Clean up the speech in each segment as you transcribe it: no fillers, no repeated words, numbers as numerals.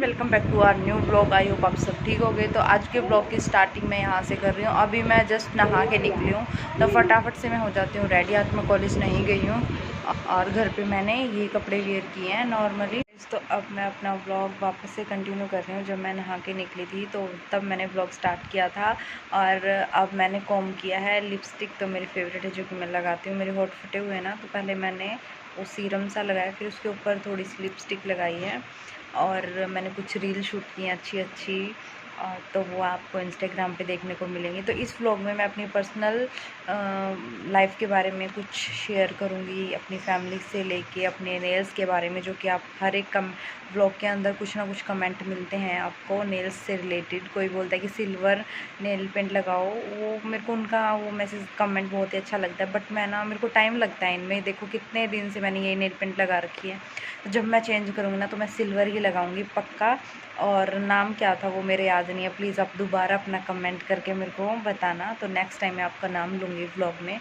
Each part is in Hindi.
Welcome back to our new blog. I hope आप सब ठीक हो गए। तो आज के ब्लॉग की स्टार्टिंग मैं यहाँ से कर रही हूँ। अभी मैं जस्ट नहा के निकली हूँ तो फटाफट से मैं हो जाती हूँ रेडी। आज मैं कॉलेज नहीं गई हूँ और घर पे मैंने ये कपड़े वेयर किए हैं नॉर्मली। तो अब मैं अपना ब्लॉग वापस से कंटिन्यू कर रही हूँ। जब मैं नहा के निकली थी तो तब मैंने ब्लॉग स्टार्ट किया था और अब मैंने कॉम किया है। लिपस्टिक तो मेरी फेवरेट है जो कि मैं लगाती हूँ। मेरे होठ फटे हुए हैं ना, तो पहले मैंने वो सीरम सा लगाया, फिर उसके ऊपर थोड़ी सी लिपस्टिक लगाई है और मैंने कुछ रील शूट की हैं अच्छी अच्छी, तो वो आपको इंस्टाग्राम पे देखने को मिलेंगी। तो इस व्लॉग में मैं अपनी पर्सनल लाइफ के बारे में कुछ शेयर करूँगी, अपनी फैमिली से लेके अपने नेल्स के बारे में, जो कि आप हर एक व्लॉग के अंदर कुछ ना कुछ कमेंट मिलते हैं आपको नेल्स से रिलेटेड। कोई बोलता है कि सिल्वर नेल पेंट लगाओ, वो मेरे को उनका वो मैसेज कमेंट बहुत ही अच्छा लगता है। बट मैं ना, मेरे को टाइम लगता है इनमें। देखो कितने दिन से मैंने ये नेल पेंट लगा रखी है, तो जब मैं चेंज करूँगी ना तो मैं सिल्वर ही लगाऊंगी पक्का। और नाम क्या था वो मेरे याद नहीं है। प्लीज़ आप दोबारा अपना कमेंट करके मेरे को बताना, तो नेक्स्ट टाइम मैं आपका नाम लूँगी व्लॉग में।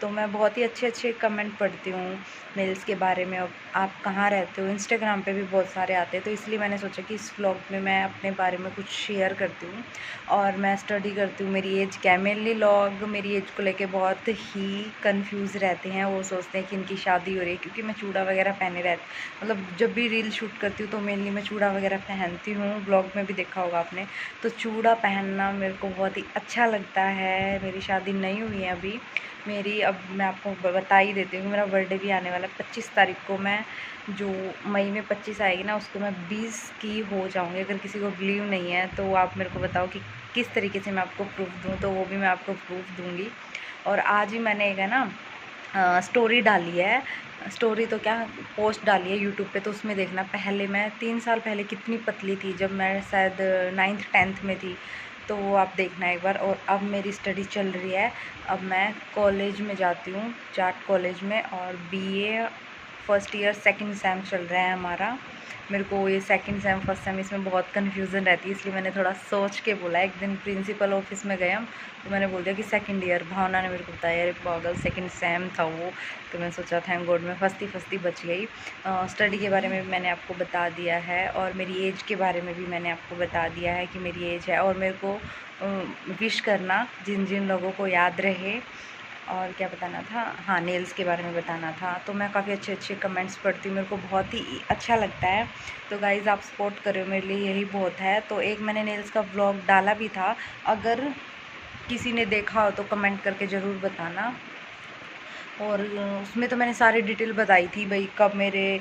तो मैं बहुत ही अच्छे अच्छे कमेंट पढ़ती हूँ नेल्स के बारे में। अब आप कहाँ रहते हो, इंस्टाग्राम पे भी बहुत सारे आते हैं, तो इसलिए मैंने सोचा कि इस व्लॉग में मैं अपने बारे में कुछ शेयर करती हूँ। और मैं स्टडी करती हूँ। मेरी एज क्या है, मेनली लोग मेरी एज को लेके बहुत ही कंफ्यूज रहते हैं। वो सोचते हैं कि इनकी शादी हो रही है, क्योंकि मैं चूड़ा वगैरह पहने रहती, मतलब जब भी रील शूट करती हूँ तो मेनली मैं चूड़ा वगैरह पहनती हूँ। ब्लॉग में भी देखा होगा आपने। तो चूड़ा पहनना मेरे को बहुत ही अच्छा लगता है। मेरी शादी नहीं हुई है अभी मेरी। अब मैं आपको बता ही देती हूँ, मेरा बर्थडे भी आने वाला है 25 तारीख को। मैं जो मई में 25 आएगी ना, उसको मैं 20 की हो जाऊँगी। अगर किसी को बिलीव नहीं है तो आप मेरे को बताओ कि किस तरीके से मैं आपको प्रूफ दूँ, तो वो भी मैं आपको प्रूफ दूँगी। और आज ही मैंने एक है ना स्टोरी डाली है, स्टोरी तो क्या, पोस्ट डाली है यूट्यूब पे। तो उसमें देखना, पहले मैं 3 साल पहले कितनी पतली थी, जब मैं शायद 9th 10th में थी। तो वो आप देखना एक बार। और अब मेरी स्टडी चल रही है, अब मैं कॉलेज में जाती हूँ, जाट कॉलेज में, और BA first year second same चल रहा है हमारा। मेरे को ये सेकंड सेम फर्स्ट सेम इसमें बहुत कन्फ्यूज़न रहती है, इसलिए मैंने थोड़ा सोच के बोला। एक दिन प्रिंसिपल ऑफिस में गए हम, तो मैंने बोल दिया कि सेकंड ईयर। भावना ने मेरे को बताया, अरे पागल सेकंड सेम था वो। तो मैं सोचा थैंक गॉड मैं फंसती बच गई। स्टडी के बारे में भी मैंने आपको बता दिया है, और मेरी एज के बारे में भी मैंने आपको बता दिया है कि मेरी एज है। और मेरे को विश करना जिन जिन लोगों को याद रहे। और क्या बताना था, हाँ नेल्स के बारे में बताना था। तो मैं काफ़ी अच्छे अच्छे कमेंट्स पढ़ती हूँ, मेरे को बहुत ही अच्छा लगता है। तो गाइज़ आप सपोर्ट करो, मेरे लिए यही बहुत है। तो एक मैंने नेल्स का व्लॉग डाला भी था, अगर किसी ने देखा हो तो कमेंट करके ज़रूर बताना। और उसमें तो मैंने सारी डिटेल बताई थी भाई, कब मेरे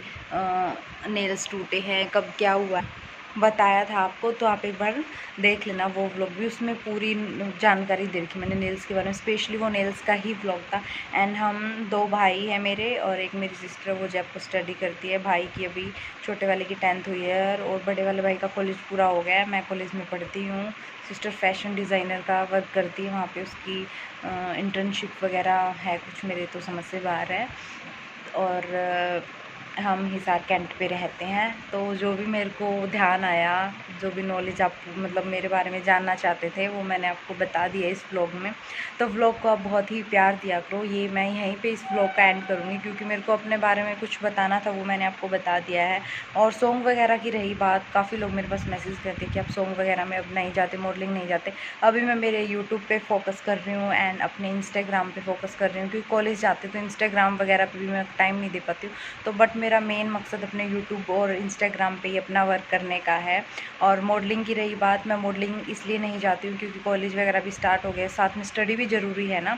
नेल्स टूटे हैं, कब क्या हुआ है, बताया था आपको। तो आप एक बार देख लेना वो व्लॉग भी, उसमें पूरी जानकारी दे रखी मैंने नेल्स के बारे में। स्पेशली वो नेल्स का ही व्लॉग था। एंड हम 2 भाई हैं मेरे, और एक मेरी सिस्टर, वो जयपुर स्टडी करती है। भाई की अभी छोटे वाले की 10th हुई है, और बड़े वाले भाई का कॉलेज पूरा हो गया है। मैं कॉलेज में पढ़ती हूँ। सिस्टर फैशन डिज़ाइनर का वर्क करती है, वहाँ पे उसकी इंटर्नशिप वगैरह है कुछ, मेरे तो समझ से बाहर है। और हम हिसार कैंट पे रहते हैं। तो जो भी मेरे को ध्यान आया, जो भी नॉलेज आप मतलब मेरे बारे में जानना चाहते थे, वो मैंने आपको बता दिया इस व्लॉग में। तो व्लॉग को आप बहुत ही प्यार दिया करो। ये मैं यहीं पे इस व्लॉग का एंड करूँगी, क्योंकि मेरे को अपने बारे में कुछ बताना था, वो मैंने आपको बता दिया है। और सॉन्ग वगैरह की रही बात, काफ़ी लोग मेरे पास मैसेज करते हैं कि आप सॉन्ग वगैरह में अब नहीं जाते, मॉडलिंग नहीं जाते। अभी मैं मेरे यूट्यूब पे फोकस कर रही हूँ, एंड अपने इंस्टाग्राम पे फोकस कर रही हूँ, क्योंकि कॉलेज जाते तो इंस्टाग्राम वगैरह पे भी मैं टाइम नहीं दे पाती हूँ। तो बट मेरा मेन मकसद अपने यूट्यूब और इंस्टाग्राम पे ही अपना वर्क करने का है। और मॉडलिंग की रही बात, मैं मॉडलिंग इसलिए नहीं जाती हूँ क्योंकि कॉलेज वगैरह भी स्टार्ट हो गया, साथ में स्टडी भी ज़रूरी है ना।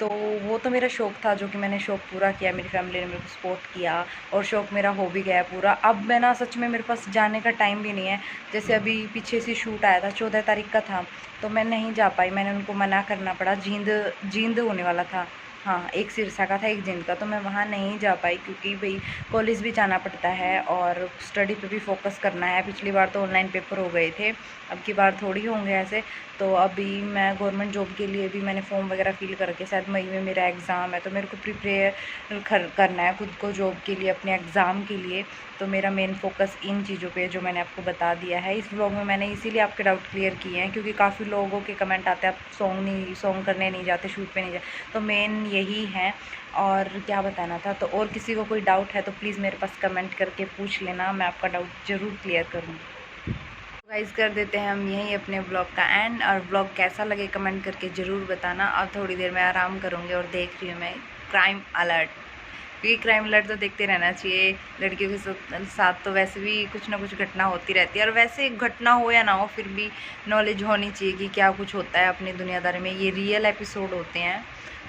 तो वो तो मेरा शौक़ था, जो कि मैंने शौक़ पूरा किया, मेरी फैमिली ने मेरे को सपोर्ट किया, और शौक़ मेरा हो भी गया पूरा। अब मैं ना सच में मेरे पास जाने का टाइम भी नहीं है। जैसे अभी पीछे से शूट आया था, 14 तारीख का था, तो मैं नहीं जा पाई, मैंने उनको मना करना पड़ा। जींद होने वाला था, हाँ एक सिरसा का था, एक जिंद का, तो मैं वहाँ नहीं जा पाई, क्योंकि भाई कॉलेज भी जाना पड़ता है और स्टडी पे भी फोकस करना है। पिछली बार तो ऑनलाइन पेपर हो गए थे, अब की बार थोड़ी होंगे ऐसे। तो अभी मैं गवर्नमेंट जॉब के लिए भी मैंने फॉर्म वगैरह फिल करके, शायद मई में मेरा एग्ज़ाम है, तो मेरे को प्रिपेयर करना है खुद को जॉब के लिए, अपने एग्ज़ाम के लिए। तो मेरा मेन फोकस इन चीज़ों पे, जो मैंने आपको बता दिया है इस व्लॉग में। मैंने इसीलिए आपके डाउट क्लियर किए हैं, क्योंकि काफ़ी लोगों के कमेंट आते हैं आप सॉन्ग करने नहीं जाते, शूट पे नहीं जाते, तो मेन यही है। और क्या बताना था, तो और किसी को कोई डाउट है तो प्लीज़ मेरे पास कमेंट करके पूछ लेना, मैं आपका डाउट ज़रूर क्लियर करूँगी। गाइस कर देते हैं हम यहीं अपने ब्लॉग का एंड, और ब्लॉग कैसा लगे कमेंट करके ज़रूर बताना। अब थोड़ी देर में आराम करूँगी और देख रही हूँ मैं क्राइम अलर्ट, क्योंकि क्राइम अलर्ट तो देखते रहना चाहिए। लड़कियों के साथ तो वैसे भी कुछ ना कुछ घटना होती रहती है, और वैसे घटना हो या ना हो फिर भी नॉलेज होनी चाहिए कि क्या कुछ होता है अपनी दुनियादारी में। ये रियल एपिसोड होते हैं,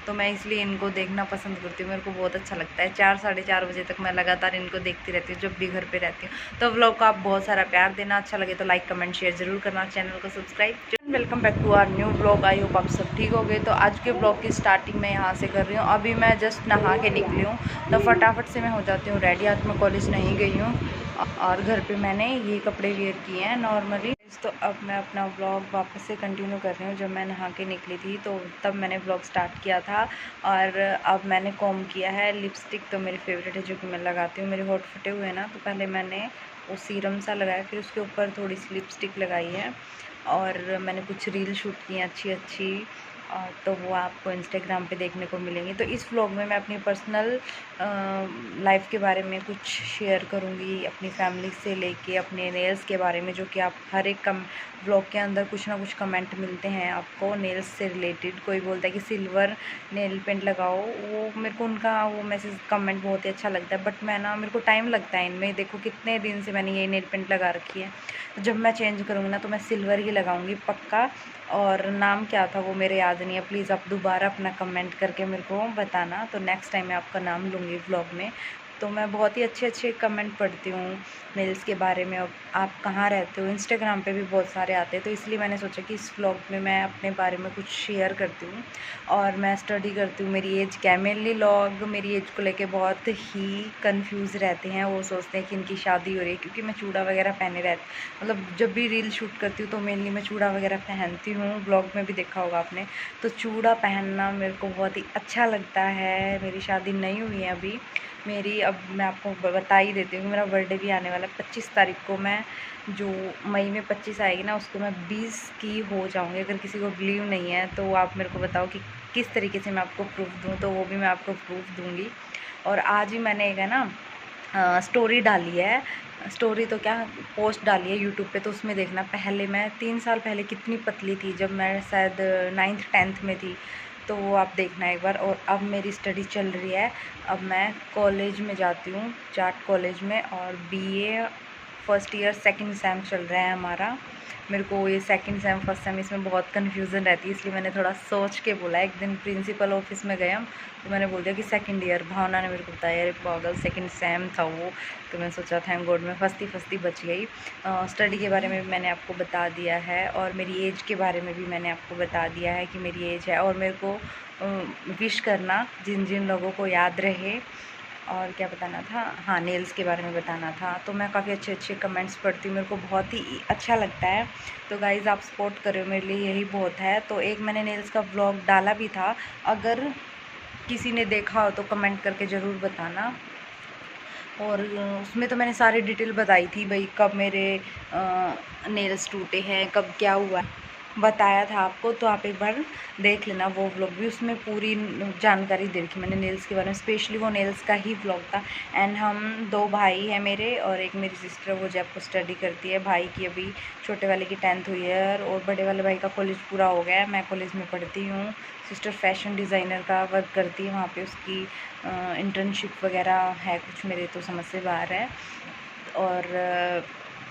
तो मैं इसलिए इनको देखना पसंद करती हूँ। मेरे को बहुत अच्छा लगता है। 4 साढ़े 4 बजे तक मैं लगातार इनको देखती रहती हूँ जब भी घर पे रहती हूँ। तो व्लॉग को आप बहुत सारा प्यार देना, अच्छा लगे तो लाइक कमेंट शेयर ज़रूर करना, चैनल को subscribe. Welcome back to our new blog. I hope आप सब ठीक हो गए। तो आज के ब्लॉग की स्टार्टिंग मैं यहाँ से कर रही हूँ। अभी मैं जस्ट नहा के निकली हूँ, तो फटाफट से मैं हो जाती हूँ रेडी। आज मैं कॉलेज नहीं गई हूँ और घर पे मैंने ये कपड़े वेयर किए हैं नॉर्मली। तो अब मैं अपना व्लॉग वापस से कंटिन्यू कर रही हूँ। जब मैं नहा के निकली थी तो तब मैंने व्लॉग स्टार्ट किया था, और अब मैंने कॉम किया है। लिपस्टिक तो मेरी फेवरेट है जो कि मैं लगाती हूँ। मेरे होठ फटे हुए हैं ना, तो पहले मैंने वो सीरम सा लगाया, फिर उसके ऊपर थोड़ी सी लिपस्टिक लगाई है, और मैंने कुछ रील शूट की हैं अच्छी अच्छी, तो वो आपको इंस्टाग्राम पे देखने को मिलेंगी। तो इस व्लॉग में मैं अपनी पर्सनल लाइफ के बारे में कुछ शेयर करूँगी, अपनी फैमिली से लेके अपने नेल्स के बारे में, जो कि आप हर एक व्लॉग के अंदर कुछ ना कुछ कमेंट मिलते हैं आपको नेल्स से रिलेटेड। कोई बोलता है कि सिल्वर नेल पेंट लगाओ, वो मेरे को उनका वो मैसेज कमेंट बहुत ही अच्छा लगता है, बट मेरे को टाइम लगता है इनमें। देखो कितने दिन से मैंने ये नेल पेंट लगा रखी है, तो जब मैं चेंज करूँगी ना तो मैं सिल्वर ही लगाऊंगी पक्का। और नाम क्या था वो मेरे याद नहीं है, प्लीज़ आप दोबारा अपना कमेंट करके मेरे को बताना, तो नेक्स्ट टाइम मैं आपका नाम लूँगी व्लॉग में। तो मैं बहुत ही अच्छे अच्छे कमेंट पढ़ती हूँ नेल्स के बारे में। अब आप कहाँ रहते हो, इंस्टाग्राम पे भी बहुत सारे आते हैं, तो इसलिए मैंने सोचा कि इस व्लॉग में मैं अपने बारे में कुछ शेयर करती हूँ। और मैं स्टडी करती हूँ। मेरी एज क्या है, मेनली लोग मेरी एज को लेके बहुत ही कंफ्यूज रहते हैं। वो सोचते हैं कि इनकी शादी हो रही है, क्योंकि मैं चूड़ा वगैरह पहने रहती, मतलब जब भी रील शूट करती हूँ तो मेनली मैं चूड़ा वगैरह पहनती हूँ। ब्लॉग में भी देखा होगा आपने, तो चूड़ा पहनना मेरे को बहुत ही अच्छा लगता है। मेरी शादी नहीं हुई है अभी मेरी। अब मैं आपको बता ही देती हूँ, मेरा बर्थडे भी आने वाला है 25 तारीख को। मैं जो मई में 25 आएगी ना, उसको मैं 20 की हो जाऊँगी। अगर किसी को बिलीव नहीं है तो आप मेरे को बताओ कि किस तरीके से मैं आपको प्रूफ दूँ, तो वो भी मैं आपको प्रूफ दूँगी। और आज ही मैंने एक है ना स्टोरी डाली है, स्टोरी तो क्या पोस्ट डाली है यूट्यूब पे, तो उसमें देखना। पहले मैं 3 साल पहले कितनी पतली थी, जब मैं शायद 9th 10th में थी, तो वो आप देखना एक बार। और अब मेरी स्टडी चल रही है, अब मैं कॉलेज में जाती हूँ, जाट कॉलेज में, और BA first year second same चल रहा है हमारा। मेरे को ये सेकंड सेम फर्स्ट सेम इसमें बहुत कन्फ्यूज़न रहती है, इसलिए मैंने थोड़ा सोच के बोला। एक दिन प्रिंसिपल ऑफिस में गए हम, तो मैंने बोल दिया कि सेकंड ईयर। भावना ने मेरे को बताया अरे पागल सेकंड सेम था वो, तो मैंने सोचा थैंक गॉड मैं फंसती बच गई। स्टडी के बारे में भी मैंने आपको बता दिया है, और मेरी एज के बारे में भी मैंने आपको बता दिया है कि मेरी एज है। और मेरे को विश करना जिन जिन लोगों को याद रहे। और क्या बताना था, हाँ नेल्स के बारे में बताना था। तो मैं काफ़ी अच्छे अच्छे कमेंट्स पढ़ती हूँ, मेरे को बहुत ही अच्छा लगता है। तो गाइज़ आप सपोर्ट करो, मेरे लिए यही बहुत है। तो एक मैंने नेल्स का व्लॉग डाला भी था, अगर किसी ने देखा हो तो कमेंट करके ज़रूर बताना। और उसमें तो मैंने सारी डिटेल बताई थी भाई, कब मेरे नेल्स टूटे हैं, कब क्या हुआ बताया था आपको। तो आप एक बार देख लेना वो व्लॉग भी, उसमें पूरी जानकारी दे रखी मैंने नेल्स के बारे में। स्पेशली वो नेल्स का ही व्लॉग था। एंड हम 2 भाई हैं मेरे, और एक मेरी सिस्टर, वो जयपुर स्टडी करती है। भाई की अभी छोटे वाले की 10th हुई है, और बड़े वाले भाई का कॉलेज पूरा हो गया है। मैं कॉलेज में पढ़ती हूँ। सिस्टर फैशन डिज़ाइनर का वर्क करती है, वहाँ पे उसकी इंटर्नशिप वगैरह है कुछ, मेरे तो समझ से बाहर है। और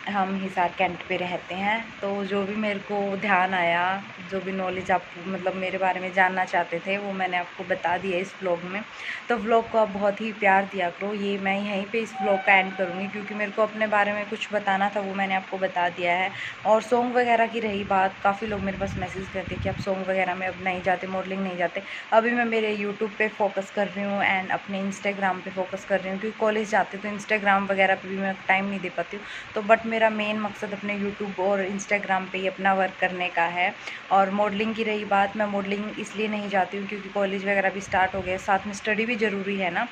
हम हिसार कैंट पे रहते हैं। तो जो भी मेरे को ध्यान आया, जो भी नॉलेज आप मतलब मेरे बारे में जानना चाहते थे, वो मैंने आपको बता दिया इस व्लॉग में। तो व्लॉग को आप बहुत ही प्यार दिया करो। ये मैं यहीं पे इस व्लॉग का एंड करूँगी, क्योंकि मेरे को अपने बारे में कुछ बताना था, वो मैंने आपको बता दिया है। और सॉन्ग वगैरह की रही बात, काफ़ी लोग मेरे पास मैसेज करते कि आप सॉन्ग वगैरह में अब नहीं जाते, मॉडलिंग नहीं जाते। अभी मैं मेरे यूट्यूब पर फोकस कर रही हूँ, एंड अपने इंस्टाग्राम पर फोकस कर रही हूँ, क्योंकि कॉलेज जाते तो इंस्टाग्राम वगैरह पर भी मैं टाइम नहीं दे पाती हूँ। तो बट मेरा मेन मकसद अपने यूट्यूब और इंस्टाग्राम पे ही अपना वर्क करने का है। और मॉडलिंग की रही बात, मैं मॉडलिंग इसलिए नहीं जाती हूँ क्योंकि कॉलेज वगैरह भी स्टार्ट हो गया, साथ में स्टडी भी ज़रूरी है ना।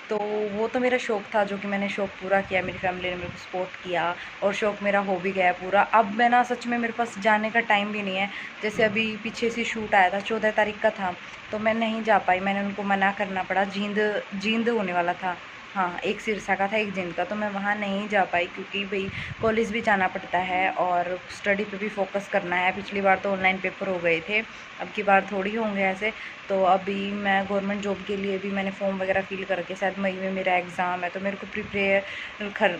तो वो तो मेरा शौक़ था, जो कि मैंने शौक़ पूरा किया, मेरी फैमिली ने मेरे को सपोर्ट किया, और शौक़ मेरा हो भी गया पूरा। अब मैं ना सच में मेरे पास जाने का टाइम भी नहीं है। जैसे अभी पीछे से शूट आया था, 14 तारीख का था, तो मैं नहीं जा पाई, मैंने उनको मना करना पड़ा, जींद होने वाला था। हाँ, एक सिरसा का था, एक जिंद का, तो मैं वहाँ नहीं जा पाई क्योंकि भाई कॉलेज भी जाना पड़ता है और स्टडी पे भी फोकस करना है। पिछली बार तो ऑनलाइन पेपर हो गए थे, अब की बार थोड़ी होंगे ऐसे। तो अभी मैं गवर्नमेंट जॉब के लिए भी मैंने फॉर्म वगैरह फिल करके, शायद मई में मेरा एग्ज़ाम है, तो मेरे को प्रिपेयर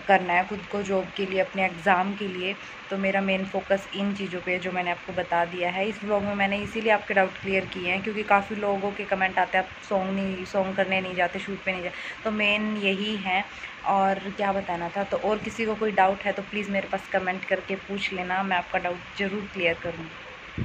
करना है खुद को जॉब के लिए, अपने एग्ज़ाम के लिए। तो मेरा मेन फोकस इन चीज़ों पे जो मैंने आपको बता दिया है इस व्लॉग में। मैंने इसीलिए आपके डाउट क्लियर किए हैं क्योंकि काफ़ी लोगों के कमेंट आते हैं आप सॉन्ग करने नहीं जाते, शूट पे नहीं जाते, तो मेन यही है। और क्या बताना था, तो और किसी को कोई डाउट है तो प्लीज़ मेरे पास कमेंट करके पूछ लेना, मैं आपका डाउट ज़रूर क्लियर करूँगी।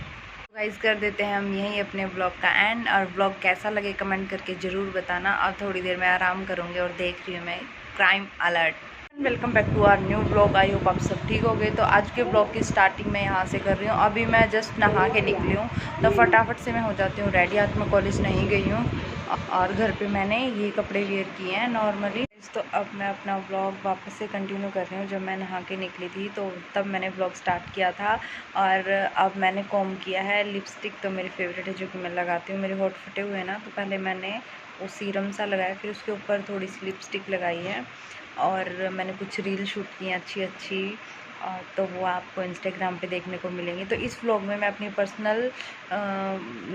गाइस कर देते हैं हम यहीं अपने ब्लॉग का एंड, और ब्लॉग कैसा लगे कमेंट करके ज़रूर बताना। अब थोड़ी देर में आराम करूँगी और देख रही हूँ मैं crime alert. Welcome back to our new blog. I hope आप सब ठीक हो गए। तो आज के ब्लॉग की स्टार्टिंग मैं यहाँ से कर रही हूँ। अभी मैं जस्ट नहा के निकली हूँ, तो फटाफट से मैं हो जाती हूँ रेडी। आज मैं कॉलेज नहीं गई हूँ और घर पे मैंने ये कपड़े वेयर किए हैं नॉर्मली। तो अब मैं अपना ब्लॉग वापस से कंटिन्यू कर रही हूँ। जब मैं नहा के निकली थी तो तब मैंने ब्लॉग स्टार्ट किया था, और अब मैंने कॉम किया है। लिपस्टिक तो मेरी फेवरेट है जो कि मैं लगाती हूँ। मेरे होठ फटे हुए हैं ना, तो पहले मैंने वो सीरम सा लगाया, फिर उसके ऊपर थोड़ी सी लिपस्टिक लगाई है, और मैंने कुछ रील शूट की हैं अच्छी अच्छी, तो वो आपको इंस्टाग्राम पे देखने को मिलेंगी। तो इस व्लॉग में मैं अपनी पर्सनल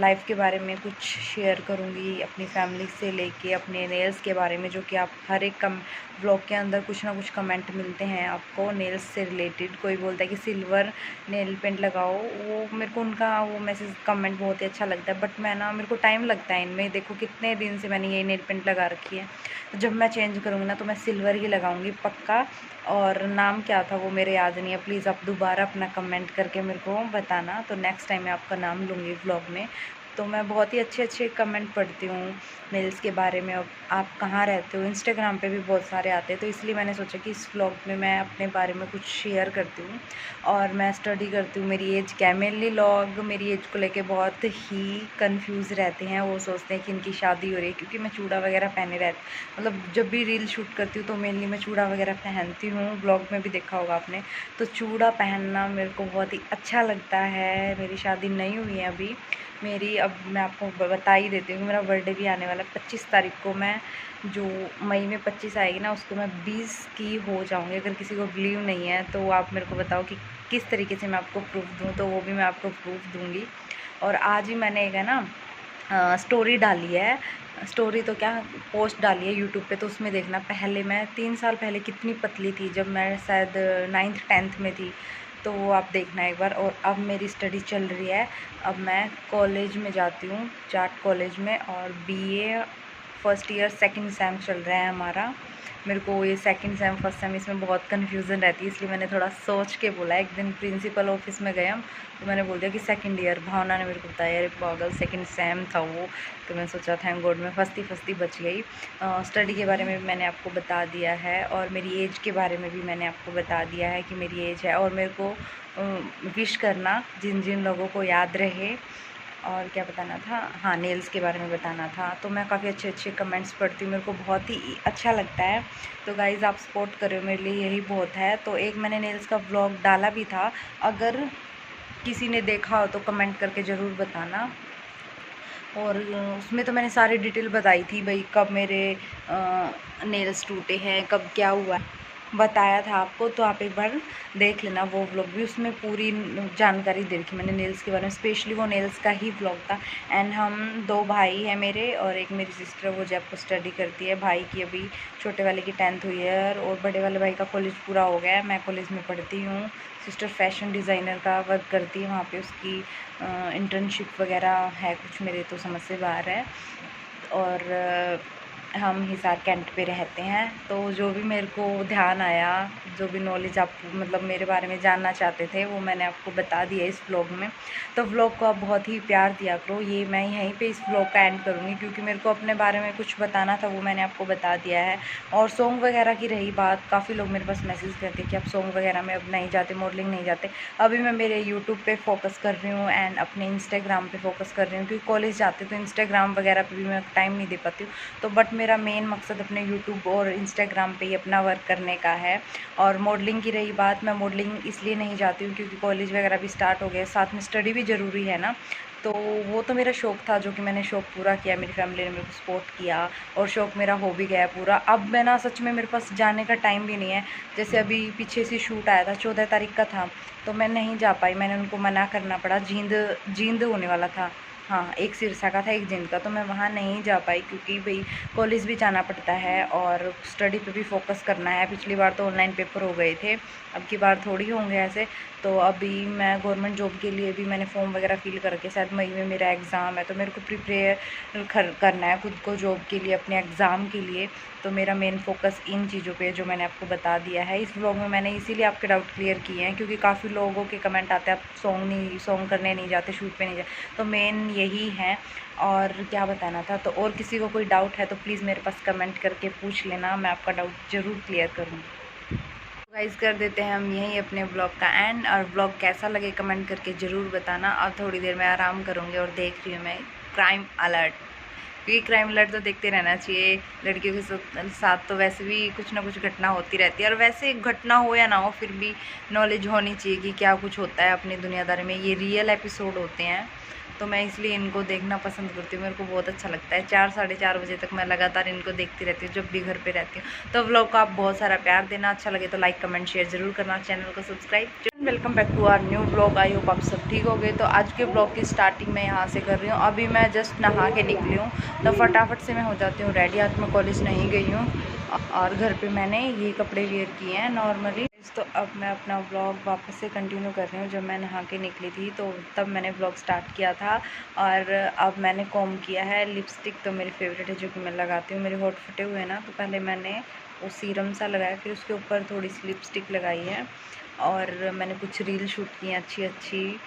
लाइफ के बारे में कुछ शेयर करूँगी, अपनी फैमिली से लेके अपने नेल्स के बारे में, जो कि आप हर एक व्लॉग के अंदर कुछ ना कुछ कमेंट मिलते हैं आपको नेल्स से रिलेटेड। कोई बोलता है कि सिल्वर नेल पेंट लगाओ, वो मेरे को उनका वो मैसेज कमेंट बहुत ही अच्छा लगता है, बट मैं ना, मेरे को टाइम लगता है इनमें। देखो कितने दिन से मैंने ये नेल पेंट लगा रखी है, तो जब मैं चेंज करूँगी ना तो मैं सिल्वर ही लगाऊंगी पक्का। और नाम क्या था वो मेरे याद नहीं है, प्लीज़ आप दोबारा अपना कमेंट करके मेरे को बताना, तो नेक्स्ट टाइम मैं आपका नाम लूँगी व्लॉग में। तो मैं बहुत ही अच्छे अच्छे कमेंट पढ़ती हूँ नेल्स के बारे में। अब आप कहाँ रहते हो, इंस्टाग्राम पे भी बहुत सारे आते हैं, तो इसलिए मैंने सोचा कि इस व्लॉग में मैं अपने बारे में कुछ शेयर करती हूँ। और मैं स्टडी करती हूँ। मेरी एज क्या है, मेनली लोग मेरी एज को लेके बहुत ही कंफ्यूज रहते हैं। वो सोचते हैं कि इनकी शादी हो रही है, क्योंकि मैं चूड़ा वगैरह पहने रहती, मतलब जब भी रील शूट करती हूँ तो मेनली मैं चूड़ा वगैरह पहनती हूँ। ब्लॉग में भी देखा होगा आपने, तो चूड़ा पहनना मेरे को बहुत ही अच्छा लगता है। मेरी शादी नहीं हुई है अभी मेरी। अब मैं आपको बता ही देती हूँ, मेरा बर्थडे भी आने वाला है 25 तारीख को। मैं जो मई में 25 आएगी ना, उसको मैं 20 की हो जाऊँगी। अगर किसी को बिलीव नहीं है तो आप मेरे को बताओ कि किस तरीके से मैं आपको प्रूफ दूँ, तो वो भी मैं आपको प्रूफ दूँगी। और आज ही मैंने एक है ना स्टोरी डाली है, स्टोरी तो क्या, पोस्ट डाली है यूट्यूब पे, तो उसमें देखना। पहले मैं 3 साल पहले कितनी पतली थी, जब मैं शायद 9th 10th में थी, तो वो आप देखना एक बार। और अब मेरी स्टडी चल रही है, अब मैं कॉलेज में जाती हूँ, जाट कॉलेज में, और BA first year second same चल रहा है हमारा। मेरे को ये सेकंड सेम फर्स्ट सेम इसमें बहुत कन्फ्यूज़न रहती है, इसलिए मैंने थोड़ा सोच के बोला। एक दिन प्रिंसिपल ऑफिस में गए हम, तो मैंने बोल दिया कि सेकंड ईयर। भावना ने मेरे को बताया अरे पागल सेकंड सेम था वो, तो मैं सोचा थैंक गॉड मैं फंसती बच गई। स्टडी के बारे में भी मैंने आपको बता दिया है, और मेरी एज के बारे में भी मैंने आपको बता दिया है कि मेरी एज है। और मेरे को विश करना जिन जिन लोगों को याद रहे। और क्या बताना था, हाँ नेल्स के बारे में बताना था। तो मैं काफ़ी अच्छे अच्छे कमेंट्स पढ़ती हूँ, मेरे को बहुत ही अच्छा लगता है। तो गाइज़ आप सपोर्ट करो, मेरे लिए यही बहुत है। तो एक मैंने नेल्स का व्लॉग डाला भी था, अगर किसी ने देखा हो तो कमेंट करके ज़रूर बताना। और उसमें तो मैंने सारी डिटेल बताई थी भाई, कब मेरे नेल्स टूटे हैं, कब क्या हुआ है, बताया था आपको। तो आप एक बार देख लेना वो व्लॉग भी, उसमें पूरी जानकारी दे रखी मैंने नेल्स के बारे में। स्पेशली वो नेल्स का ही व्लॉग था। एंड हम 2 भाई हैं मेरे, और एक मेरी सिस्टर, वो जयपुर स्टडी करती है। भाई की अभी छोटे वाले की 10th हुई है, और बड़े वाले भाई का कॉलेज पूरा हो गया है। मैं कॉलेज में पढ़ती हूँ। सिस्टर फैशन डिज़ाइनर का वर्क करती है, वहाँ पे उसकी इंटर्नशिप वगैरह है कुछ, मेरे तो समझ से बाहर है। और हम हिसार कैंट पे रहते हैं। तो जो भी मेरे को ध्यान आया, जो भी नॉलेज आप मतलब मेरे बारे में जानना चाहते थे, वो मैंने आपको बता दिया इस व्लॉग में। तो व्लॉग को आप बहुत ही प्यार दिया करो। ये मैं यहीं पे इस व्लॉग का एंड करूँगी, क्योंकि मेरे को अपने बारे में कुछ बताना था, वो मैंने आपको बता दिया है। और सॉन्ग वगैरह की रही बात, काफ़ी लोग मेरे पास मैसेज करते कि आप सॉन्ग वगैरह में अब नहीं जाते, मॉडलिंग नहीं जाते। अभी मैं मेरे यूट्यूब पर फोकस कर रही हूँ, एंड अपने इंस्टाग्राम पर फोकस कर रही हूँ, क्योंकि कॉलेज जाते तो इंस्टाग्राम वगैरह पर भी मैं टाइम नहीं दे पाती हूँ। तो बट मेरा मेन मकसद अपने यूट्यूब और इंस्टाग्राम पे ही अपना वर्क करने का है। और मॉडलिंग की रही बात, मैं मॉडलिंग इसलिए नहीं जाती हूँ क्योंकि कॉलेज वगैरह भी स्टार्ट हो गए, साथ में स्टडी भी ज़रूरी है ना। तो वो तो मेरा शौक़ था जो कि मैंने शौक़ पूरा किया, मेरी फैमिली ने मेरे को सपोर्ट किया और शौक़ मेरा हो भी गया पूरा। अब मैं ना सच में मेरे पास जाने का टाइम भी नहीं है। जैसे अभी पीछे से शूट आया था, 14 तारीख का था, तो मैं नहीं जा पाई, मैंने उनको मना करना पड़ा। जींद होने वाला था, हाँ, एक सिरसा का था, एक जिंद का, तो मैं वहाँ नहीं जा पाई क्योंकि भाई कॉलेज भी जाना पड़ता है और स्टडी पे भी फोकस करना है। पिछली बार तो ऑनलाइन पेपर हो गए थे, अब की बार थोड़ी होंगे ऐसे। तो अभी मैं गवर्नमेंट जॉब के लिए भी मैंने फॉर्म वगैरह फिल करके, शायद मई में मेरा एग्ज़ाम है, तो मेरे को प्रिपेयर करना है खुद को जॉब के लिए, अपने एग्ज़ाम के लिए। तो मेरा मेन फोकस इन चीज़ों पे जो मैंने आपको बता दिया है इस व्लॉग में। मैंने इसीलिए आपके डाउट क्लियर किए हैं क्योंकि काफ़ी लोगों के कमेंट आते हैं आप सॉन्ग करने नहीं जाते, शूट पे नहीं जाते, तो मेन यही है। और क्या बताना था, तो और किसी को कोई डाउट है तो प्लीज़ मेरे पास कमेंट करके पूछ लेना, मैं आपका डाउट ज़रूर क्लियर करूँगी। गाइस कर देते हैं हम यहीं अपने ब्लॉग का एंड, और ब्लॉग कैसा लगे कमेंट करके ज़रूर बताना। अब थोड़ी देर में आराम करूँगी और देख रही हूँ मैं क्राइम अलर्ट, क्योंकि क्राइम अलर्ट तो देखते रहना चाहिए। लड़कियों के साथ तो वैसे भी कुछ ना कुछ घटना होती रहती है, और वैसे घटना हो या ना हो फिर भी नॉलेज होनी चाहिए कि क्या कुछ होता है अपनी दुनियादारी में। ये रियल एपिसोड होते हैं, तो मैं इसलिए इनको देखना पसंद करती हूँ, मेरे को बहुत अच्छा लगता है। 4 साढ़े 4 बजे तक मैं लगातार इनको देखती रहती हूँ जब भी घर पे रहती हूँ। तो व्लॉग को आप बहुत सारा प्यार देना, अच्छा लगे तो लाइक कमेंट शेयर ज़रूर करना, चैनल को subscribe. Welcome back to our new blog. I hope आप सब ठीक हो गए। तो आज के ब्लॉग की स्टार्टिंग मैं यहाँ से कर रही हूँ। अभी मैं जस्ट नहा के निकली हूँ, तो फटाफट से मैं हो जाती हूँ रेडी। आज मैं कॉलेज नहीं गई हूँ और घर पे मैंने ये कपड़े वेयर किए हैं नॉर्मली। तो अब मैं अपना व्लॉग वापस से कंटिन्यू कर रही हूँ। जब मैं नहा के निकली थी तो तब मैंने व्लॉग स्टार्ट किया था, और अब मैंने कॉम किया है। लिपस्टिक तो मेरी फेवरेट है जो कि मैं लगाती हूँ। मेरे होठ फटे हुए हैं ना, तो पहले मैंने वो सीरम सा लगाया, फिर उसके ऊपर थोड़ी सी लिपस्टिक लगाई है, और मैंने कुछ रील शूट की हैं अच्छी अच्छी,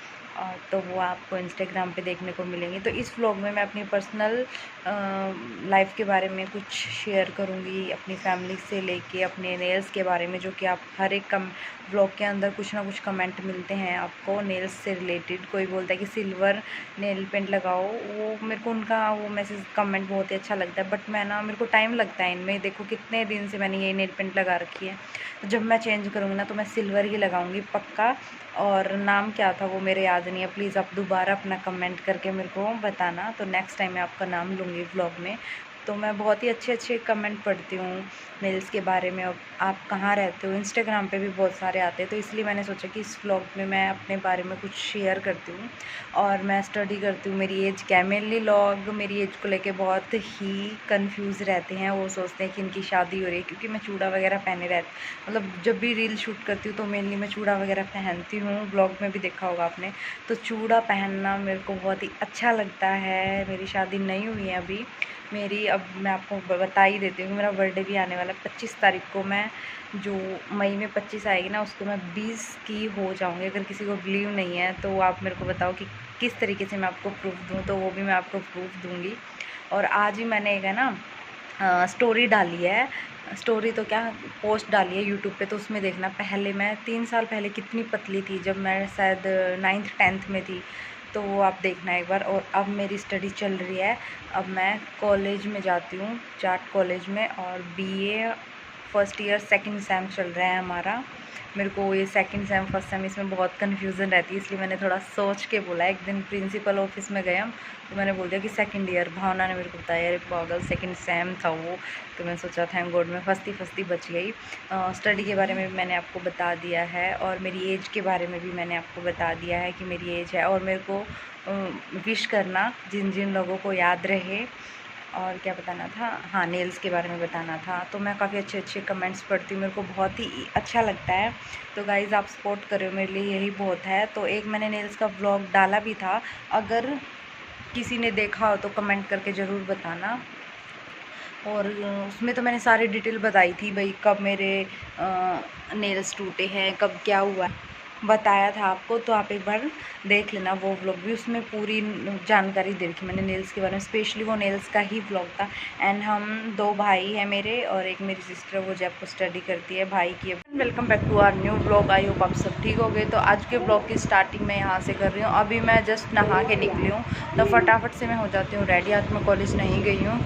तो वो आपको इंस्टाग्राम पे देखने को मिलेंगी। तो इस व्लॉग में मैं अपनी पर्सनल लाइफ के बारे में कुछ शेयर करूँगी, अपनी फैमिली से लेके अपने नेल्स के बारे में, जो कि आप हर एक व्लॉग के अंदर कुछ ना कुछ कमेंट मिलते हैं आपको नेल्स से रिलेटेड। कोई बोलता है कि सिल्वर नेल पेंट लगाओ, वो मेरे को उनका वो मैसेज कमेंट बहुत ही अच्छा लगता है, बट मैं ना, मेरे को टाइम लगता है इनमें। देखो कितने दिन से मैंने ये नेल पेंट लगा रखी है, तो जब मैं चेंज करूँगी ना तो मैं सिल्वर ही लगाऊंगी पक्का। और नाम क्या था वो मेरे याद नहीं है, प्लीज़ आप दोबारा अपना कमेंट करके मेरे को बताना, तो नेक्स्ट टाइम मैं आपका नाम लूँगी व्लॉग में। तो मैं बहुत ही अच्छे अच्छे कमेंट पढ़ती हूँ नेल्स के बारे में। अब आप कहाँ रहते हो, इंस्टाग्राम पे भी बहुत सारे आते हैं, तो इसलिए मैंने सोचा कि इस व्लॉग में मैं अपने बारे में कुछ शेयर करती हूँ। और मैं स्टडी करती हूँ। मेरी एज क्या है, मेनली लोग मेरी एज को लेके बहुत ही कंफ्यूज रहते हैं। वो सोचते हैं कि इनकी शादी हो रही है, क्योंकि मैं चूड़ा वगैरह पहने रहती, मतलब जब भी रील शूट करती हूँ तो मेनली मैं चूड़ा वगैरह पहनती हूँ। ब्लॉग में भी देखा होगा आपने, तो चूड़ा पहनना मेरे को बहुत ही अच्छा लगता है। मेरी शादी नहीं हुई है अभी मेरी, अब मैं आपको बता ही देती हूँ, मेरा बर्थडे भी आने वाला है 25 तारीख को। मैं जो मई में 25 आएगी ना, उसको मैं 20 की हो जाऊँगी। अगर किसी को बिलीव नहीं है तो आप मेरे को बताओ कि किस तरीके से मैं आपको प्रूफ दूँ, तो वो भी मैं आपको प्रूफ दूँगी। और आज ही मैंने एक है ना स्टोरी डाली है, स्टोरी तो क्या, पोस्ट डाली है यूट्यूब पे, तो उसमें देखना। पहले मैं 3 साल पहले कितनी पतली थी, जब मैं शायद 9th 10th में थी, तो वो आप देखना एक बार। और अब मेरी स्टडी चल रही है, अब मैं कॉलेज में जाती हूँ, जाट कॉलेज में, और BA first year second same चल रहा है हमारा। मेरे को ये सेकंड सेम फर्स्ट सेम इसमें बहुत कन्फ्यूज़न रहती है, इसलिए मैंने थोड़ा सोच के बोला। एक दिन प्रिंसिपल ऑफिस में गए हम, तो मैंने बोल दिया कि सेकंड ईयर। भावना ने मेरे को बताया अरे पागल सेकंड सेम था वो, तो मैंने सोचा थैंक गॉड मैं फंसती बच गई। स्टडी के बारे में भी मैंने आपको बता दिया है, और मेरी एज के बारे में भी मैंने आपको बता दिया है कि मेरी एज है। और मेरे को विश करना जिन जिन लोगों को याद रहे। और क्या बताना था, हाँ, नेल्स के बारे में बताना था। तो मैं काफ़ी अच्छे अच्छे कमेंट्स पढ़ती हूँ, मेरे को बहुत ही अच्छा लगता है। तो गाइज़ आप सपोर्ट करो, मेरे लिए यही बहुत है। तो एक मैंने नेल्स का व्लॉग डाला भी था, अगर किसी ने देखा हो तो कमेंट करके ज़रूर बताना। और उसमें तो मैंने सारी डिटेल बताई थी भाई, कब मेरे नेल्स टूटे हैं, कब क्या हुआ है। बताया था आपको, तो आप एक बार देख लेना वो व्लॉग भी। उसमें पूरी जानकारी दे रखी मैंने नेल्स के बारे में, स्पेशली वो नेल्स का ही व्लॉग था। एंड हम 2 भाई हैं मेरे और एक मेरी सिस्टर, वो जयपुर स्टडी करती है। भाई की welcome back to our new vlog. I hope आप सब ठीक हो गए। तो आज के व्लॉग की स्टार्टिंग मैं यहाँ से कर रही हूँ। अभी मैं जस्ट नहा के निकली हूँ, तो फटाफट से मैं हो जाती हूँ रेडी। आज मैं कॉलेज नहीं गई हूँ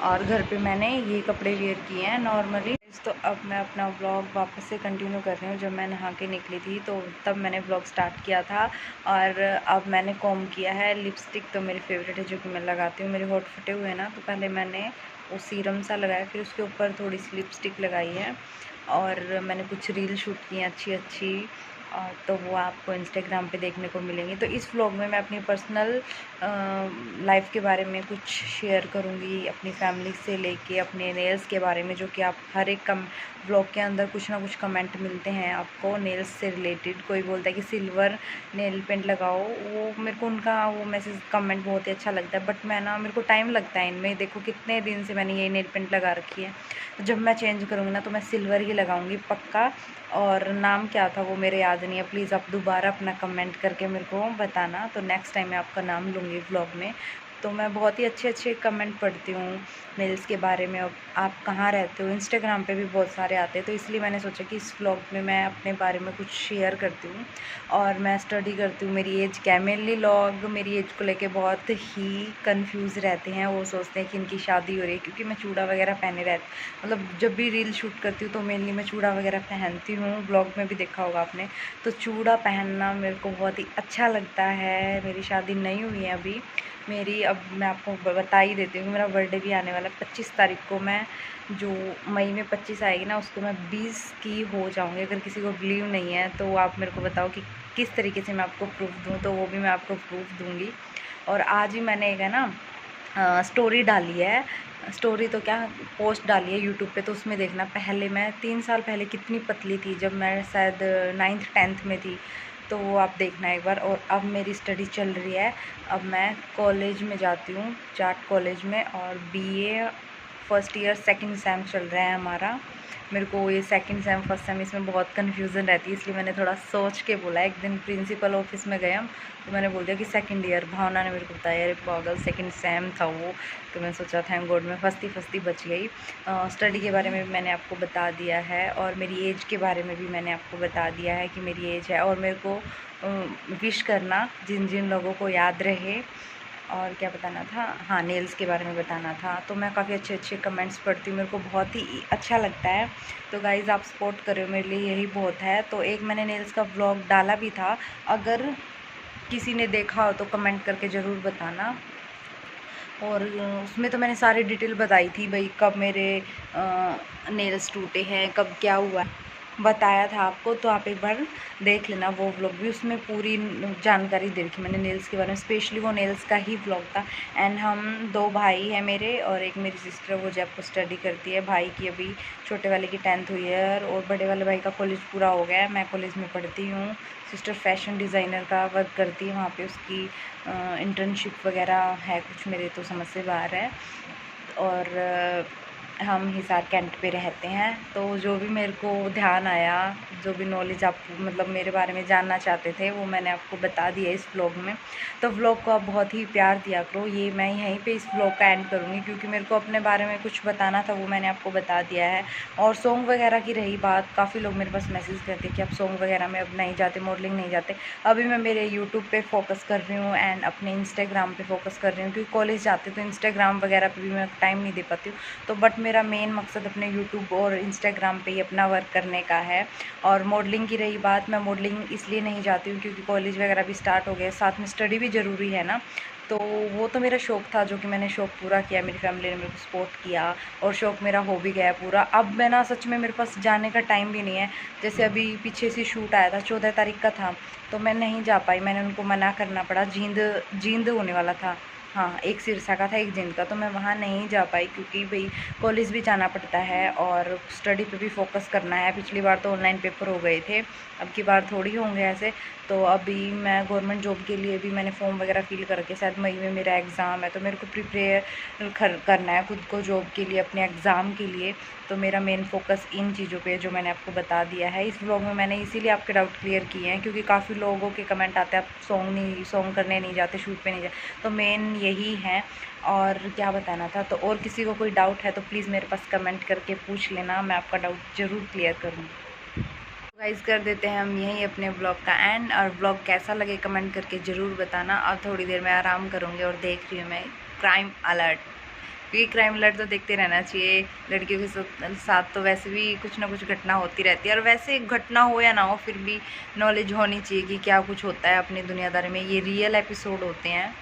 और घर पे मैंने ये कपड़े वेयर किए हैं नॉर्मली। तो अब मैं अपना व्लॉग वापस से कंटिन्यू कर रही हूँ। जब मैं नहा के निकली थी तो तब मैंने व्लॉग स्टार्ट किया था। और अब मैंने कॉम किया है। लिपस्टिक तो मेरी फेवरेट है, जो कि मैं लगाती हूँ। मेरे होठ फटे हुए हैं ना, तो पहले मैंने वो सीरम सा लगाया, फिर उसके ऊपर थोड़ी सी लिपस्टिक लगाई है। और मैंने कुछ रील शूट की हैं अच्छी अच्छी, तो वो आपको इंस्टाग्राम पे देखने को मिलेंगी। तो इस व्लॉग में मैं अपनी पर्सनल लाइफ के बारे में कुछ शेयर करूँगी, अपनी फैमिली से लेके अपने नेल्स के बारे में, जो कि आप हर एक व्लॉग के अंदर कुछ ना कुछ कमेंट मिलते हैं आपको नेल्स से रिलेटेड। कोई बोलता है कि सिल्वर नेल पेंट लगाओ, वो मेरे को उनका वो मैसेज कमेंट बहुत ही अच्छा लगता है। बट मेरे को टाइम लगता है इनमें। देखो कितने दिन से मैंने ये नेल पेंट लगा रखी है, तो जब मैं चेंज करूँगी ना तो मैं सिल्वर ही लगाऊँगी पक्का। और नाम क्या था वो मेरे याद नहीं है। प्लीज़ आप दोबारा अपना कमेंट करके मेरे को बताना, तो नेक्स्ट टाइम मैं आपका नाम लूँगी व्लॉग में। तो मैं बहुत ही अच्छे अच्छे कमेंट पढ़ती हूँ नेल्स के बारे में। अब आप कहाँ रहते हो, इंस्टाग्राम पे भी बहुत सारे आते हैं, तो इसलिए मैंने सोचा कि इस व्लॉग में मैं अपने बारे में कुछ शेयर करती हूँ। और मैं स्टडी करती हूँ। मेरी एज क्या है, मेनली लोग मेरी एज को लेके बहुत ही कंफ्यूज रहते हैं। वो सोचते हैं कि इनकी शादी हो रही है, क्योंकि मैं चूड़ा वगैरह पहने रहती, मतलब जब भी रील शूट करती हूँ तो मेनली मैं चूड़ा वगैरह पहनती हूँ। ब्लॉग में भी देखा होगा आपने। तो चूड़ा पहनना मेरे को बहुत ही अच्छा लगता है। मेरी शादी नहीं हुई है अभी मेरी। अब मैं आपको बता ही देती हूँ, मेरा बर्थडे भी आने वाला है 25 तारीख को। मैं जो मई में 25 आएगी ना, उसको मैं 20 की हो जाऊँगी। अगर किसी को बिलीव नहीं है तो आप मेरे को बताओ कि किस तरीके से मैं आपको प्रूफ दूँ, तो वो भी मैं आपको प्रूफ दूँगी। और आज ही मैंने एक है ना स्टोरी डाली है, स्टोरी तो क्या पोस्ट डाली है यूट्यूब पे, तो उसमें देखना। पहले मैं 3 साल पहले कितनी पतली थी, जब मैं शायद 9th 10th में थी, तो वो आप देखना एक बार। और अब मेरी स्टडी चल रही है। अब मैं कॉलेज में जाती हूँ, जाट कॉलेज में, और BA first year second same चल रहा है हमारा। मेरे को ये सेकंड सेम फर्स्ट सेम इसमें बहुत कन्फ्यूज़न रहती है, इसलिए मैंने थोड़ा सोच के बोला। एक दिन प्रिंसिपल ऑफिस में गए हम, तो मैंने बोल दिया कि सेकंड ईयर। भावना ने मेरे को बताया अरे पागल सेकंड सेम था वो। तो मैंने सोचा थैंक गॉड मैं फंसती बच गई। स्टडी के बारे में भी मैंने आपको बता दिया है, और मेरी एज के बारे में भी मैंने आपको बता दिया है कि मेरी एज है। और मेरे को विश करना जिन जिन लोगों को याद रहे। और क्या बताना था, हाँ नेल्स के बारे में बताना था। तो मैं काफ़ी अच्छे अच्छे कमेंट्स पढ़ती हूँ, मेरे को बहुत ही अच्छा लगता है। तो गाइज़ आप सपोर्ट करो, मेरे लिए यही बहुत है। तो एक मैंने नेल्स का व्लॉग डाला भी था, अगर किसी ने देखा हो तो कमेंट करके ज़रूर बताना। और उसमें तो मैंने सारी डिटेल बताई थी भाई, कब मेरे नेल्स टूटे हैं, कब क्या हुआ, बताया था आपको। तो आप एक बार देख लेना वो व्लॉग भी। उसमें पूरी जानकारी दे रखी मैंने नेल्स के बारे में, स्पेशली वो नेल्स का ही व्लॉग था। एंड हम 2 भाई हैं मेरे और एक मेरी सिस्टर, वो जयपुर स्टडी करती है। भाई की अभी छोटे वाले की 10th हुई है, और बड़े वाले भाई का कॉलेज पूरा हो गया है। मैं कॉलेज में पढ़ती हूँ। सिस्टर फैशन डिज़ाइनर का वर्क करती है, वहाँ पे उसकी इंटर्नशिप वगैरह है कुछ, मेरे तो समझ से बाहर है। और हम हिसार कैंट पे रहते हैं। तो जो भी मेरे को ध्यान आया, जो भी नॉलेज आप मतलब मेरे बारे में जानना चाहते थे, वो मैंने आपको बता दिया इस व्लॉग में। तो व्लॉग को आप बहुत ही प्यार दिया करो। ये मैं यहीं पे इस व्लॉग का एंड करूँगी, क्योंकि मेरे को अपने बारे में कुछ बताना था, वो मैंने आपको बता दिया है। और सॉन्ग वगैरह की रही बात, काफ़ी लोग मेरे पास मैसेज करते कि आप सॉन्ग वगैरह में अब नहीं जाते, मॉडलिंग नहीं जाते। अभी मैं मेरे यूट्यूब पे फोकस कर रही हूँ एंड अपने इंस्टाग्राम पे फोकस कर रही हूँ, क्योंकि कॉलेज जाते तो इंस्टाग्राम वगैरह पे भी मैं टाइम नहीं दे पाती हूँ। तो बट मेरा मेन मकसद अपने यूट्यूब और इंस्टाग्राम पे ही अपना वर्क करने का है। और मॉडलिंग की रही बात, मैं मॉडलिंग इसलिए नहीं जाती हूँ क्योंकि कॉलेज वगैरह भी स्टार्ट हो गया, साथ में स्टडी भी ज़रूरी है ना। तो वो तो मेरा शौक़ था, जो कि मैंने शौक़ पूरा किया, मेरी फैमिली ने मेरे को सपोर्ट किया और शौक़ मेरा हो भी गया पूरा। अब मैं ना सच में मेरे पास जाने का टाइम भी नहीं है। जैसे अभी पीछे से शूट आया था, 14 तारीख का था, तो मैं नहीं जा पाई, मैंने उनको मना करना पड़ा। जींद होने वाला था, हाँ एक सिरसा का था एक जिंद का, तो मैं वहाँ नहीं जा पाई क्योंकि भाई कॉलेज भी जाना पड़ता है और स्टडी पे भी फोकस करना है। पिछली बार तो ऑनलाइन पेपर हो गए थे, अब की बार थोड़ी होंगे ऐसे। तो अभी मैं गवर्नमेंट जॉब के लिए भी मैंने फॉर्म वगैरह फिल करके, शायद मई में मेरा एग्ज़ाम है, तो मेरे को प्रिपेयर करना है खुद को जॉब के लिए, अपने एग्ज़ाम के लिए। तो मेरा मेन फोकस इन चीज़ों पे है जो मैंने आपको बता दिया है। इस व्लॉग में मैंने इसीलिए आपके डाउट क्लियर किए हैं क्योंकि काफ़ी लोगों के कमेंट आते हैं आप सॉन्ग करने नहीं जाते, शूट पे नहीं जाते, तो मेन यही है। और क्या बताना था, तो और किसी को कोई डाउट है तो प्लीज़ मेरे पास कमेंट करके पूछ लेना, मैं आपका डाउट ज़रूर क्लियर करूँगी। गाइस कर देते हैं हम यहीं अपने ब्लॉग का एंड, और ब्लॉग कैसा लगे कमेंट करके ज़रूर बताना। अब थोड़ी देर में आराम करूँगी और देख रही हूँ मैं क्राइम अलर्ट, क्योंकि क्राइम अलर्ट तो देखते रहना चाहिए। लड़कियों के साथ तो वैसे भी कुछ ना कुछ घटना होती रहती है, और वैसे घटना हो या ना हो फिर भी नॉलेज होनी चाहिए कि क्या कुछ होता है अपनी दुनियादारी में। ये रियल एपिसोड होते हैं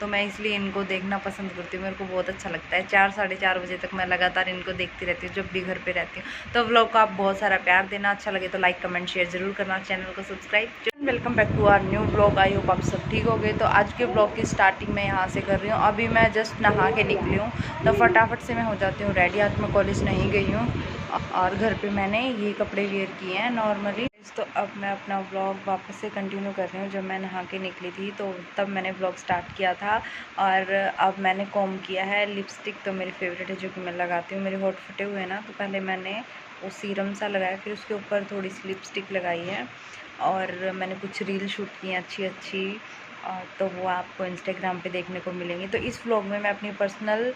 तो मैं इसलिए इनको देखना पसंद करती हूँ, मेरे को बहुत अच्छा लगता है। 4 साढ़े 4 बजे तक मैं लगातार इनको देखती रहती हूँ जब भी घर पे रहती हूँ। तो व्लॉग को आप बहुत सारा प्यार देना, अच्छा लगे तो लाइक कमेंट शेयर ज़रूर करना, चैनल को subscribe. Welcome back to our new blog. I hope आप सब ठीक हो गए। तो आज के ब्लॉग की स्टार्टिंग मैं यहाँ से कर रही हूँ। अभी मैं जस्ट नहा के निकली हूँ तो फटाफट से मैं हो जाती हूँ रेडी। आज मैं कॉलेज नहीं गई हूँ और घर पे मैंने ये कपड़े वेयर किए हैं नॉर्मली। तो अब मैं अपना व्लॉग वापस से कंटिन्यू कर रही हूँ। जब मैं नहा के निकली थी तो तब मैंने व्लॉग स्टार्ट किया था, और अब मैंने कॉम किया है। लिपस्टिक तो मेरी फेवरेट है जो कि मैं लगाती हूँ। मेरे होठ फटे हुए हैं ना, तो पहले मैंने वो सीरम सा लगाया, फिर उसके ऊपर थोड़ी सी लिपस्टिक लगाई है, और मैंने कुछ रील शूट की हैं अच्छी अच्छी, तो वो आपको इंस्टाग्राम पे देखने को मिलेंगी। तो इस व्लॉग में मैं अपनी पर्सनल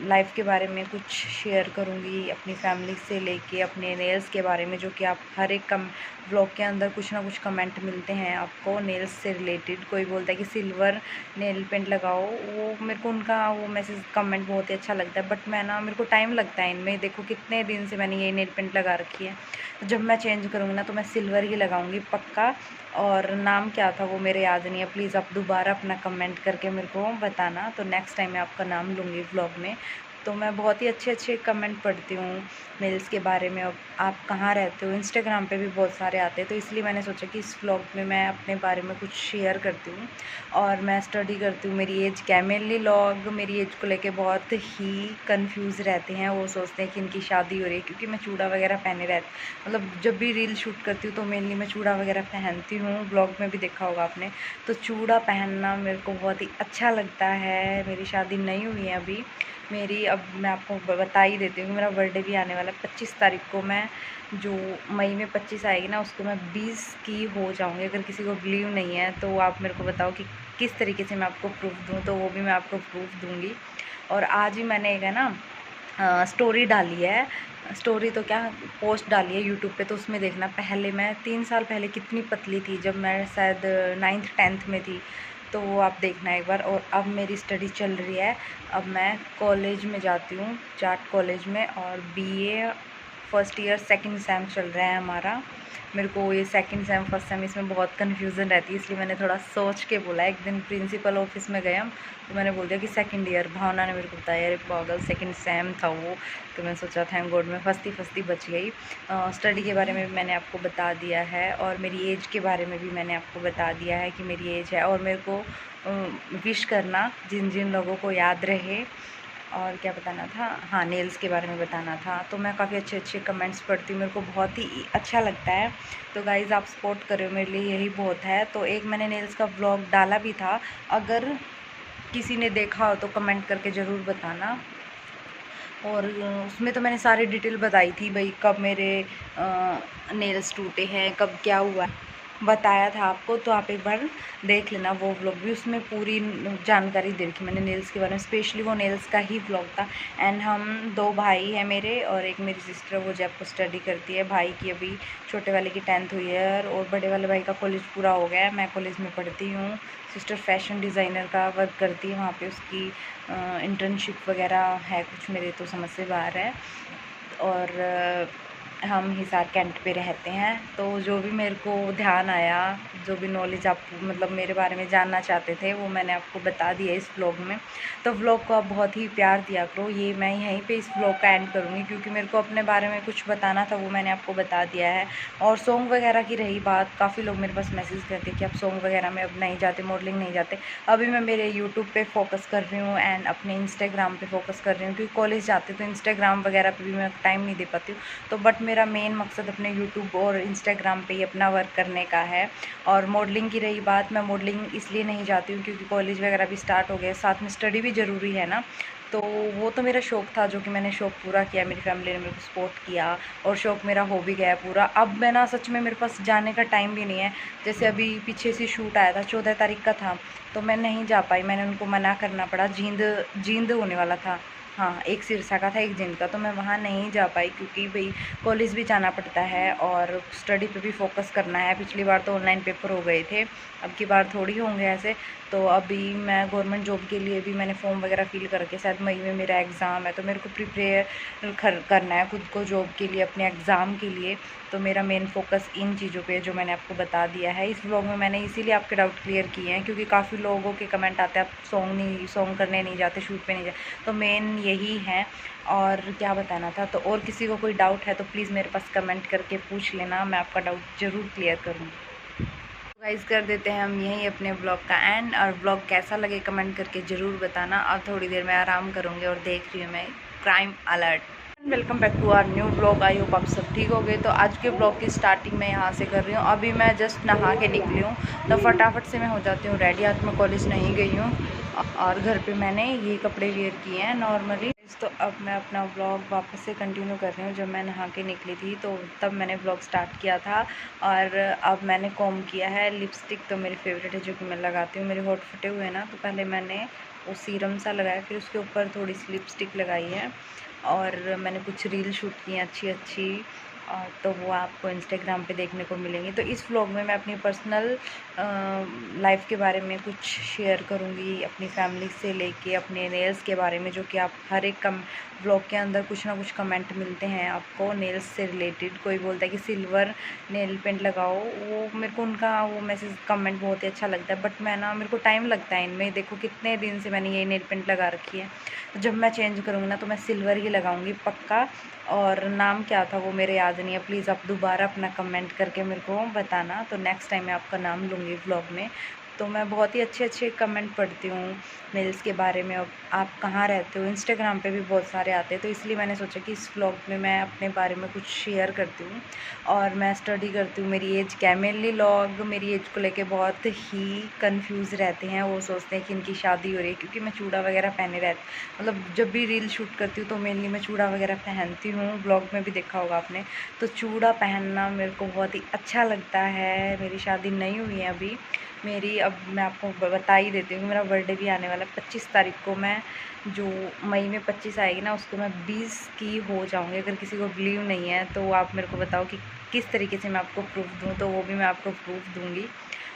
लाइफ के बारे में कुछ शेयर करूँगी, अपनी फैमिली से लेके अपने नेल्स के बारे में, जो कि आप हर एक व्लॉग के अंदर कुछ ना कुछ कमेंट मिलते हैं आपको नेल्स से रिलेटेड। कोई बोलता है कि सिल्वर नेल पेंट लगाओ, वो मेरे को उनका वो मैसेज कमेंट बहुत ही अच्छा लगता है, बट मैं ना मेरे को टाइम लगता है इनमें। देखो कितने दिन से मैंने ये नेल पेंट लगा रखी है, तो जब मैं चेंज करूँगी ना तो मैं सिल्वर ही लगाऊंगी पक्का। और नाम क्या था वो मेरे याद नहीं है, प्लीज़ आप दोबारा अपना कमेंट करके मेरे को बताना, तो नेक्स्ट टाइम मैं आपका नाम लूँगी व्लॉग में। तो मैं बहुत ही अच्छे अच्छे कमेंट पढ़ती हूँ मेल्स के बारे में। अब आप कहाँ रहते हो, इंस्टाग्राम पे भी बहुत सारे आते हैं, तो इसलिए मैंने सोचा कि इस व्लॉग में मैं अपने बारे में कुछ शेयर करती हूँ। और मैं स्टडी करती हूँ। मेरी एज क्या है, मेनली लोग मेरी एज को लेके बहुत ही कंफ्यूज रहते हैं। वो सोचते हैं कि इनकी शादी हो रही है, क्योंकि मैं चूड़ा वगैरह पहने रहती, मतलब जब भी रील शूट करती हूँ तो मेनली मैं चूड़ा वगैरह पहनती हूँ। ब्लॉग में भी देखा होगा आपने। तो चूड़ा पहनना मेरे को बहुत ही अच्छा लगता है। मेरी शादी नहीं हुई है अभी मेरी। अब मैं आपको बता ही देती हूँ कि मेरा बर्थडे भी आने वाला है 25 तारीख को। मैं जो मई में 25 आएगी ना, उसको मैं 20 की हो जाऊँगी। अगर किसी को बिलीव नहीं है तो आप मेरे को बताओ कि किस तरीके से मैं आपको प्रूफ दूँ, तो वो भी मैं आपको प्रूफ दूँगी। और आज ही मैंने एक है ना स्टोरी डाली है, स्टोरी तो क्या पोस्ट डाली है यूट्यूब पे, तो उसमें देखना। पहले मैं 3 साल पहले कितनी पतली थी, जब मैं शायद 9th 10th में थी, तो वो आप देखना एक बार। और अब मेरी स्टडी चल रही है, अब मैं कॉलेज में जाती हूँ, जाट कॉलेज में, और BA first year second same चल रहा है हमारा। मेरे को ये सेकंड सेम फर्स्ट सेम इसमें बहुत कन्फ्यूज़न रहती है, इसलिए मैंने थोड़ा सोच के बोला। एक दिन प्रिंसिपल ऑफिस में गए हम, तो मैंने बोल दिया कि सेकंड ईयर। भावना ने मेरे को बताया अरे पागल सेकंड सेम था वो, तो मैं सोचा थैंक गॉड मैं फंसती बच गई। स्टडी के बारे में भी मैंने आपको बता दिया है, और मेरी एज के बारे में भी मैंने आपको बता दिया है कि मेरी एज है। और मेरे को विश करना जिन जिन लोगों को याद रहे। और क्या बताना था, हाँ नेल्स के बारे में बताना था। तो मैं काफ़ी अच्छे अच्छे कमेंट्स पढ़ती हूँ, मेरे को बहुत ही अच्छा लगता है। तो गाइज़ आप सपोर्ट करो, मेरे लिए यही बहुत है। तो एक मैंने नेल्स का व्लॉग डाला भी था, अगर किसी ने देखा हो तो कमेंट करके ज़रूर बताना। और उसमें तो मैंने सारी डिटेल बताई थी भाई, कब मेरे नेल्स टूटे हैं, कब क्या हुआ बताया था आपको। तो आप एक बार देख लेना वो व्लॉग भी, उसमें पूरी जानकारी दे रखी मैंने नेल्स के बारे में। स्पेशली वो नेल्स का ही व्लॉग था। एंड हम 2 भाई हैं मेरे, और एक मेरी सिस्टर, वो जयपुर स्टडी करती है। भाई की अभी छोटे वाले की 10th हुई है, और बड़े वाले भाई का कॉलेज पूरा हो गया है। मैं कॉलेज में पढ़ती हूँ। सिस्टर फैशन डिज़ाइनर का वर्क करती है, वहाँ पे उसकी इंटर्नशिप वगैरह है कुछ, मेरे तो समझ से बाहर है। और हम हिसार कैंट पे रहते हैं। तो जो भी मेरे को ध्यान आया, जो भी नॉलेज आप मतलब मेरे बारे में जानना चाहते थे, वो मैंने आपको बता दिया इस व्लॉग में। तो व्लॉग को आप बहुत ही प्यार दिया करो। ये मैं यहीं पे इस व्लॉग का एंड करूँगी, क्योंकि मेरे को अपने बारे में कुछ बताना था, वो मैंने आपको बता दिया है। और सॉन्ग वगैरह की रही बात, काफ़ी लोग मेरे पास मैसेज करते हैं कि आप सॉन्ग वगैरह में अब नहीं जाते, मॉडलिंग नहीं जाते। अभी मैं मेरे यूट्यूब पे फोकस कर रही हूँ, एंड अपने इंस्टाग्राम पे फोकस कर रही हूँ, क्योंकि कॉलेज जाते तो इंस्टाग्राम वगैरह पे भी मैं टाइम नहीं दे पाती हूँ। तो बट मेरा मेन मकसद अपने यूट्यूब और इंस्टाग्राम पे ही अपना वर्क करने का है। और मॉडलिंग की रही बात, मैं मॉडलिंग इसलिए नहीं जाती हूँ क्योंकि कॉलेज वगैरह भी स्टार्ट हो गया, साथ में स्टडी भी ज़रूरी है ना। तो वो तो मेरा शौक़ था जो कि मैंने शौक़ पूरा किया, मेरी फैमिली ने मेरे को सपोर्ट किया और शौक़ मेरा हो भी गया है पूरा। अब मैं ना सच में मेरे पास जाने का टाइम भी नहीं है। जैसे अभी पीछे से शूट आया था, 14 तारीख का था, तो मैं नहीं जा पाई, मैंने उनको मना करना पड़ा। जींद होने वाला था, हाँ, एक सिरसा का था, एक जींद का, तो मैं वहाँ नहीं जा पाई क्योंकि भाई कॉलेज भी जाना पड़ता है और स्टडी पे भी फोकस करना है। पिछली बार तो ऑनलाइन पेपर हो गए थे, अब की बार थोड़ी होंगे ऐसे। तो अभी मैं गवर्नमेंट जॉब के लिए भी मैंने फॉर्म वगैरह फिल करके, शायद मई में मेरा एग्ज़ाम है, तो मेरे को प्रिपेयर करना है खुद को जॉब के लिए, अपने एग्ज़ाम के लिए। तो मेरा मेन फोकस इन चीज़ों पे जो मैंने आपको बता दिया है इस व्लॉग में। मैंने इसीलिए आपके डाउट क्लियर किए हैं क्योंकि काफ़ी लोगों के कमेंट आते हैं, आप सॉन्ग करने नहीं जाते, शूट पे नहीं जाते, तो मेन यही है। और क्या बताना था, तो और किसी को कोई डाउट है तो प्लीज़ मेरे पास कमेंट करके पूछ लेना, मैं आपका डाउट ज़रूर क्लियर करूँगी। गाइस कर देते हैं हम यहीं अपने ब्लॉग का एंड, और ब्लॉग कैसा लगे कमेंट करके ज़रूर बताना। अब थोड़ी देर में आराम करूँगी और देख रही हूँ मैं crime alert. Welcome back to our new blog. I hope आप सब ठीक हो गए। तो आज के ब्लॉग की स्टार्टिंग मैं यहाँ से कर रही हूँ। अभी मैं जस्ट नहा के निकली हूँ, तो फटाफट से मैं हो जाती हूँ रेडी। आज मैं कॉलेज नहीं गई हूँ और घर पे मैंने ये कपड़े वेयर किए हैं नॉर्मली। तो अब मैं अपना ब्लॉग वापस से कंटिन्यू कर रही हूँ। जब मैं नहा के निकली थी तो तब मैंने ब्लॉग स्टार्ट किया था, और अब मैंने कॉम किया है। लिपस्टिक तो मेरी फेवरेट है जो कि मैं लगाती हूँ। मेरे होठ फटे हुए हैं ना, तो पहले मैंने वो सीरम सा लगाया, फिर उसके ऊपर थोड़ी सी लिपस्टिक लगाई है, और मैंने कुछ रील शूट की हैं अच्छी अच्छी, तो वो आपको इंस्टाग्राम पे देखने को मिलेंगी। तो इस व्लॉग में मैं अपनी पर्सनल लाइफ के बारे में कुछ शेयर करूँगी, अपनी फैमिली से लेके अपने नेल्स के बारे में, जो कि आप हर एक व्लॉग के अंदर कुछ ना कुछ कमेंट मिलते हैं आपको नेल्स से रिलेटेड। कोई बोलता है कि सिल्वर नेल पेंट लगाओ, वो मेरे को उनका वो मैसेज कमेंट बहुत ही अच्छा लगता है, बट मेरे को टाइम लगता है इनमें। देखो कितने दिन से मैंने ये नेल पेंट लगा रखी है, तो जब मैं चेंज करूँगी ना तो मैं सिल्वर ही लगाऊंगी पक्का। और नाम क्या था वो मेरे याद नहीं है, प्लीज़ आप दोबारा अपना कमेंट करके मेरे को बताना, तो नेक्स्ट टाइम मैं आपका नाम लूँगी व्लॉग में। तो मैं बहुत ही अच्छे अच्छे कमेंट पढ़ती हूँ नेल्स के बारे में। अब आप कहाँ रहते हो, इंस्टाग्राम पे भी बहुत सारे आते हैं, तो इसलिए मैंने सोचा कि इस व्लॉग में मैं अपने बारे में कुछ शेयर करती हूँ। और मैं स्टडी करती हूँ। मेरी एज क्या है, मेनली लोग मेरी एज को लेके बहुत ही कंफ्यूज रहते हैं। वो सोचते हैं कि इनकी शादी हो रही है, क्योंकि मैं चूड़ा वगैरह पहने रहती, मतलब जब भी रील शूट करती हूँ तो मेनली मैं चूड़ा वगैरह पहनती हूँ। ब्लॉग में भी देखा होगा आपने, तो चूड़ा पहनना मेरे को बहुत ही अच्छा लगता है। मेरी शादी नहीं हुई है अभी मेरी। अब मैं आपको बता ही देती हूँ, मेरा बर्थडे भी आने वाला है 25 तारीख को। मैं जो मई में 25 आएगी ना, उसको मैं 20 की हो जाऊँगी। अगर किसी को बिलीव नहीं है तो आप मेरे को बताओ कि किस तरीके से मैं आपको प्रूफ दूँ, तो वो भी मैं आपको प्रूफ दूँगी।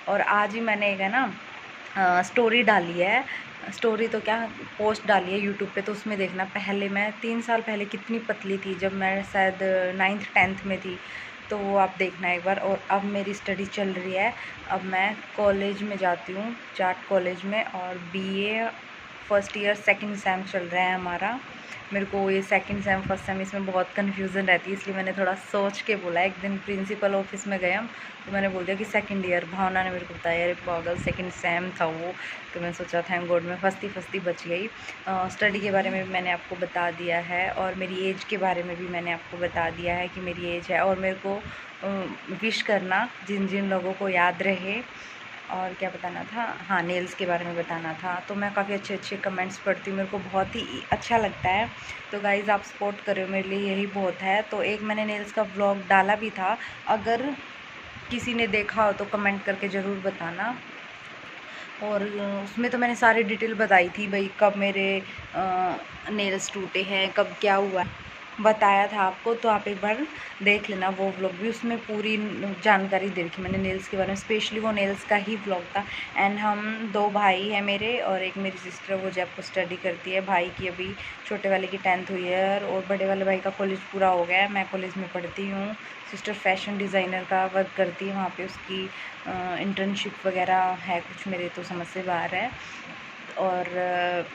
और आज ही मैंने एक है ना स्टोरी डाली है, स्टोरी तो क्या पोस्ट डाली है यूट्यूब पे, तो उसमें देखना। पहले मैं 3 साल पहले कितनी पतली थी, जब मैं शायद 9th 10th में थी, तो वो आप देखना एक बार। और अब मेरी स्टडी चल रही है, अब मैं कॉलेज में जाती हूँ, जाट कॉलेज में, और BA first year second same चल रहा है हमारा। मेरे को ये सेकंड सेम फर्स्ट सेम इसमें बहुत कन्फ्यूज़न रहती है, इसलिए मैंने थोड़ा सोच के बोला। एक दिन प्रिंसिपल ऑफिस में गए हम, तो मैंने बोल दिया कि सेकंड ईयर। भावना ने मेरे को बताया अरे पागल सेकंड सेम था वो, तो मैंने सोचा थैंक गॉड मैं फंसती बच गई। स्टडी के बारे में भी मैंने आपको बता दिया है, और मेरी एज के बारे में भी मैंने आपको बता दिया है कि मेरी एज है। और मेरे को विश करना जिन जिन लोगों को याद रहे। और क्या बताना था, हाँ, नेल्स के बारे में बताना था। तो मैं काफ़ी अच्छे अच्छे कमेंट्स पढ़ती हूँ, मेरे को बहुत ही अच्छा लगता है। तो गाइज़ आप सपोर्ट करो, मेरे लिए यही बहुत है। तो एक मैंने नेल्स का व्लॉग डाला भी था, अगर किसी ने देखा हो तो कमेंट करके ज़रूर बताना। और उसमें तो मैंने सारी डिटेल बताई थी भाई, कब मेरे नेल्स टूटे हैं, कब क्या हुआ बताया था आपको, तो आप एक बार देख लेना वो व्लॉग भी। उसमें पूरी जानकारी दे रखी मैंने नेल्स के बारे में, स्पेशली वो नेल्स का ही व्लॉग था। एंड हम 2 भाई हैं मेरे, और एक मेरी सिस्टर, वो जब को स्टडी करती है। भाई की अभी छोटे वाले की 10th हुई है, और बड़े वाले भाई का कॉलेज पूरा हो गया है। मैं कॉलेज में पढ़ती हूँ। सिस्टर फैशन डिज़ाइनर का वर्क करती है, वहाँ पे उसकी इंटर्नशिप वगैरह है कुछ, मेरे तो समझ से बाहर है। और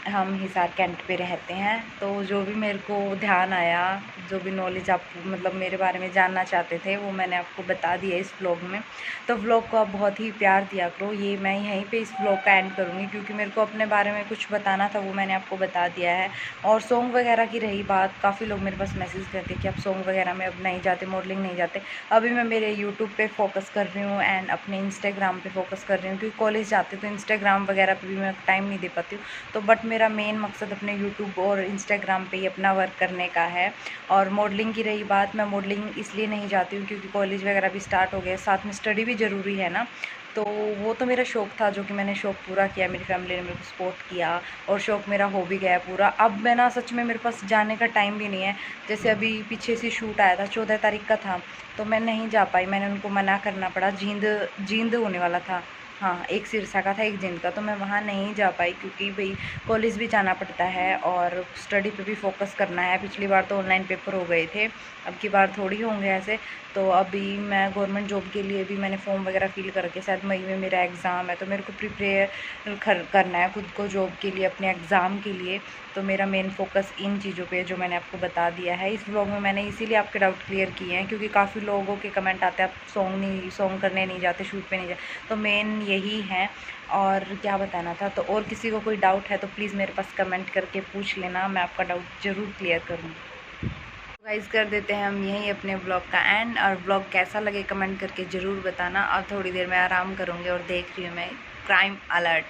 हम हिसार कैंट पे रहते हैं। तो जो भी मेरे को ध्यान आया, जो भी नॉलेज आप मतलब मेरे बारे में जानना चाहते थे, वो मैंने आपको बता दिया इस व्लॉग में। तो व्लॉग को आप बहुत ही प्यार दिया करो। ये मैं यहीं पे इस व्लॉग का एंड करूँगी, क्योंकि मेरे को अपने बारे में कुछ बताना था, वो मैंने आपको बता दिया है। और सॉन्ग वगैरह की रही बात, काफ़ी लोग मेरे पास मैसेज करते कि आप सॉन्ग वगैरह में अब नहीं जाते, मॉडलिंग नहीं जाते। अभी मैं मेरे यूट्यूब पे फोकस कर रही हूँ, एंड अपने इंस्टाग्राम पे फोकस कर रही हूँ, क्योंकि कॉलेज जाते तो इंस्टाग्राम वगैरह पे भी मैं टाइम नहीं दे पाती हूँ। तो बट मेरा मेन मकसद अपने यूट्यूब और इंस्टाग्राम पे ही अपना वर्क करने का है। और मॉडलिंग की रही बात, मैं मॉडलिंग इसलिए नहीं जाती हूँ क्योंकि कॉलेज वगैरह भी स्टार्ट हो गया, साथ में स्टडी भी ज़रूरी है ना। तो वो तो मेरा शौक़ था जो कि मैंने शौक़ पूरा किया, मेरी फैमिली ने मेरे को सपोर्ट किया और शौक़ मेरा हो भी गया पूरा। अब मैं ना सच में मेरे पास जाने का टाइम भी नहीं है। जैसे अभी पीछे से शूट आया था, 14 तारीख का था, तो मैं नहीं जा पाई, मैंने उनको मना करना पड़ा। जींद होने वाला था, हाँ, एक सिरसा का था, एक जींद का, तो मैं वहाँ नहीं जा पाई क्योंकि भाई कॉलेज भी जाना पड़ता है और स्टडी पे भी फोकस करना है। पिछली बार तो ऑनलाइन पेपर हो गए थे, अब की बार थोड़ी होंगे ऐसे। तो अभी मैं गवर्नमेंट जॉब के लिए भी मैंने फॉर्म वगैरह फिल करके, शायद मई में मेरा एग्ज़ाम है, तो मेरे को प्रिपेयर करना है खुद को जॉब के लिए, अपने एग्ज़ाम के लिए। तो मेरा मेन फोकस इन चीज़ों पे जो मैंने आपको बता दिया है इस व्लॉग में। मैंने इसीलिए आपके डाउट क्लियर किए हैं क्योंकि काफ़ी लोगों के कमेंट आते हैं, आप सॉन्ग करने नहीं जाते, शूट पे नहीं जाते, तो मेन यही है। और क्या बताना था, तो और किसी को कोई डाउट है तो प्लीज़ मेरे पास कमेंट करके पूछ लेना, मैं आपका डाउट ज़रूर क्लियर करूँगी। गाइस कर देते हैं हम यहीं अपने ब्लॉग का एंड, और ब्लॉग कैसा लगे कमेंट करके ज़रूर बताना। अब थोड़ी देर में आराम करूँगी और देख रही हूँ मैं क्राइम अलर्ट,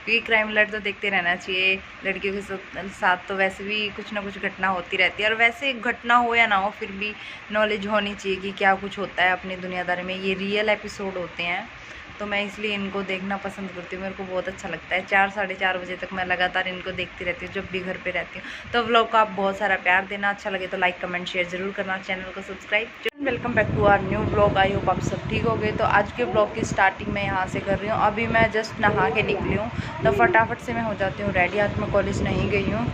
क्योंकि क्राइम अलर्ट तो देखते रहना चाहिए। लड़कियों के साथ तो वैसे भी कुछ ना कुछ घटना होती रहती है, और वैसे घटना हो या ना हो फिर भी नॉलेज होनी चाहिए कि क्या कुछ होता है अपनी दुनियादारी में। ये रियल एपिसोड होते हैं, तो मैं इसलिए इनको देखना पसंद करती हूँ, मेरे को बहुत अच्छा लगता है। 4 साढ़े 4 बजे तक मैं लगातार इनको देखती रहती हूँ जब भी घर पे रहती हूँ। तो व्लॉग को आप बहुत सारा प्यार देना, अच्छा लगे तो लाइक कमेंट शेयर ज़रूर करना, चैनल को subscribe. Welcome back to our new blog. I hope आप सब ठीक हो गए। तो आज के ब्लॉग की स्टार्टिंग मैं यहाँ से कर रही हूँ। अभी मैं जस्ट नहा के निकली हूँ, तो फटाफट से मैं हो जाती हूँ रेडी। आज मैं कॉलेज नहीं गई हूँ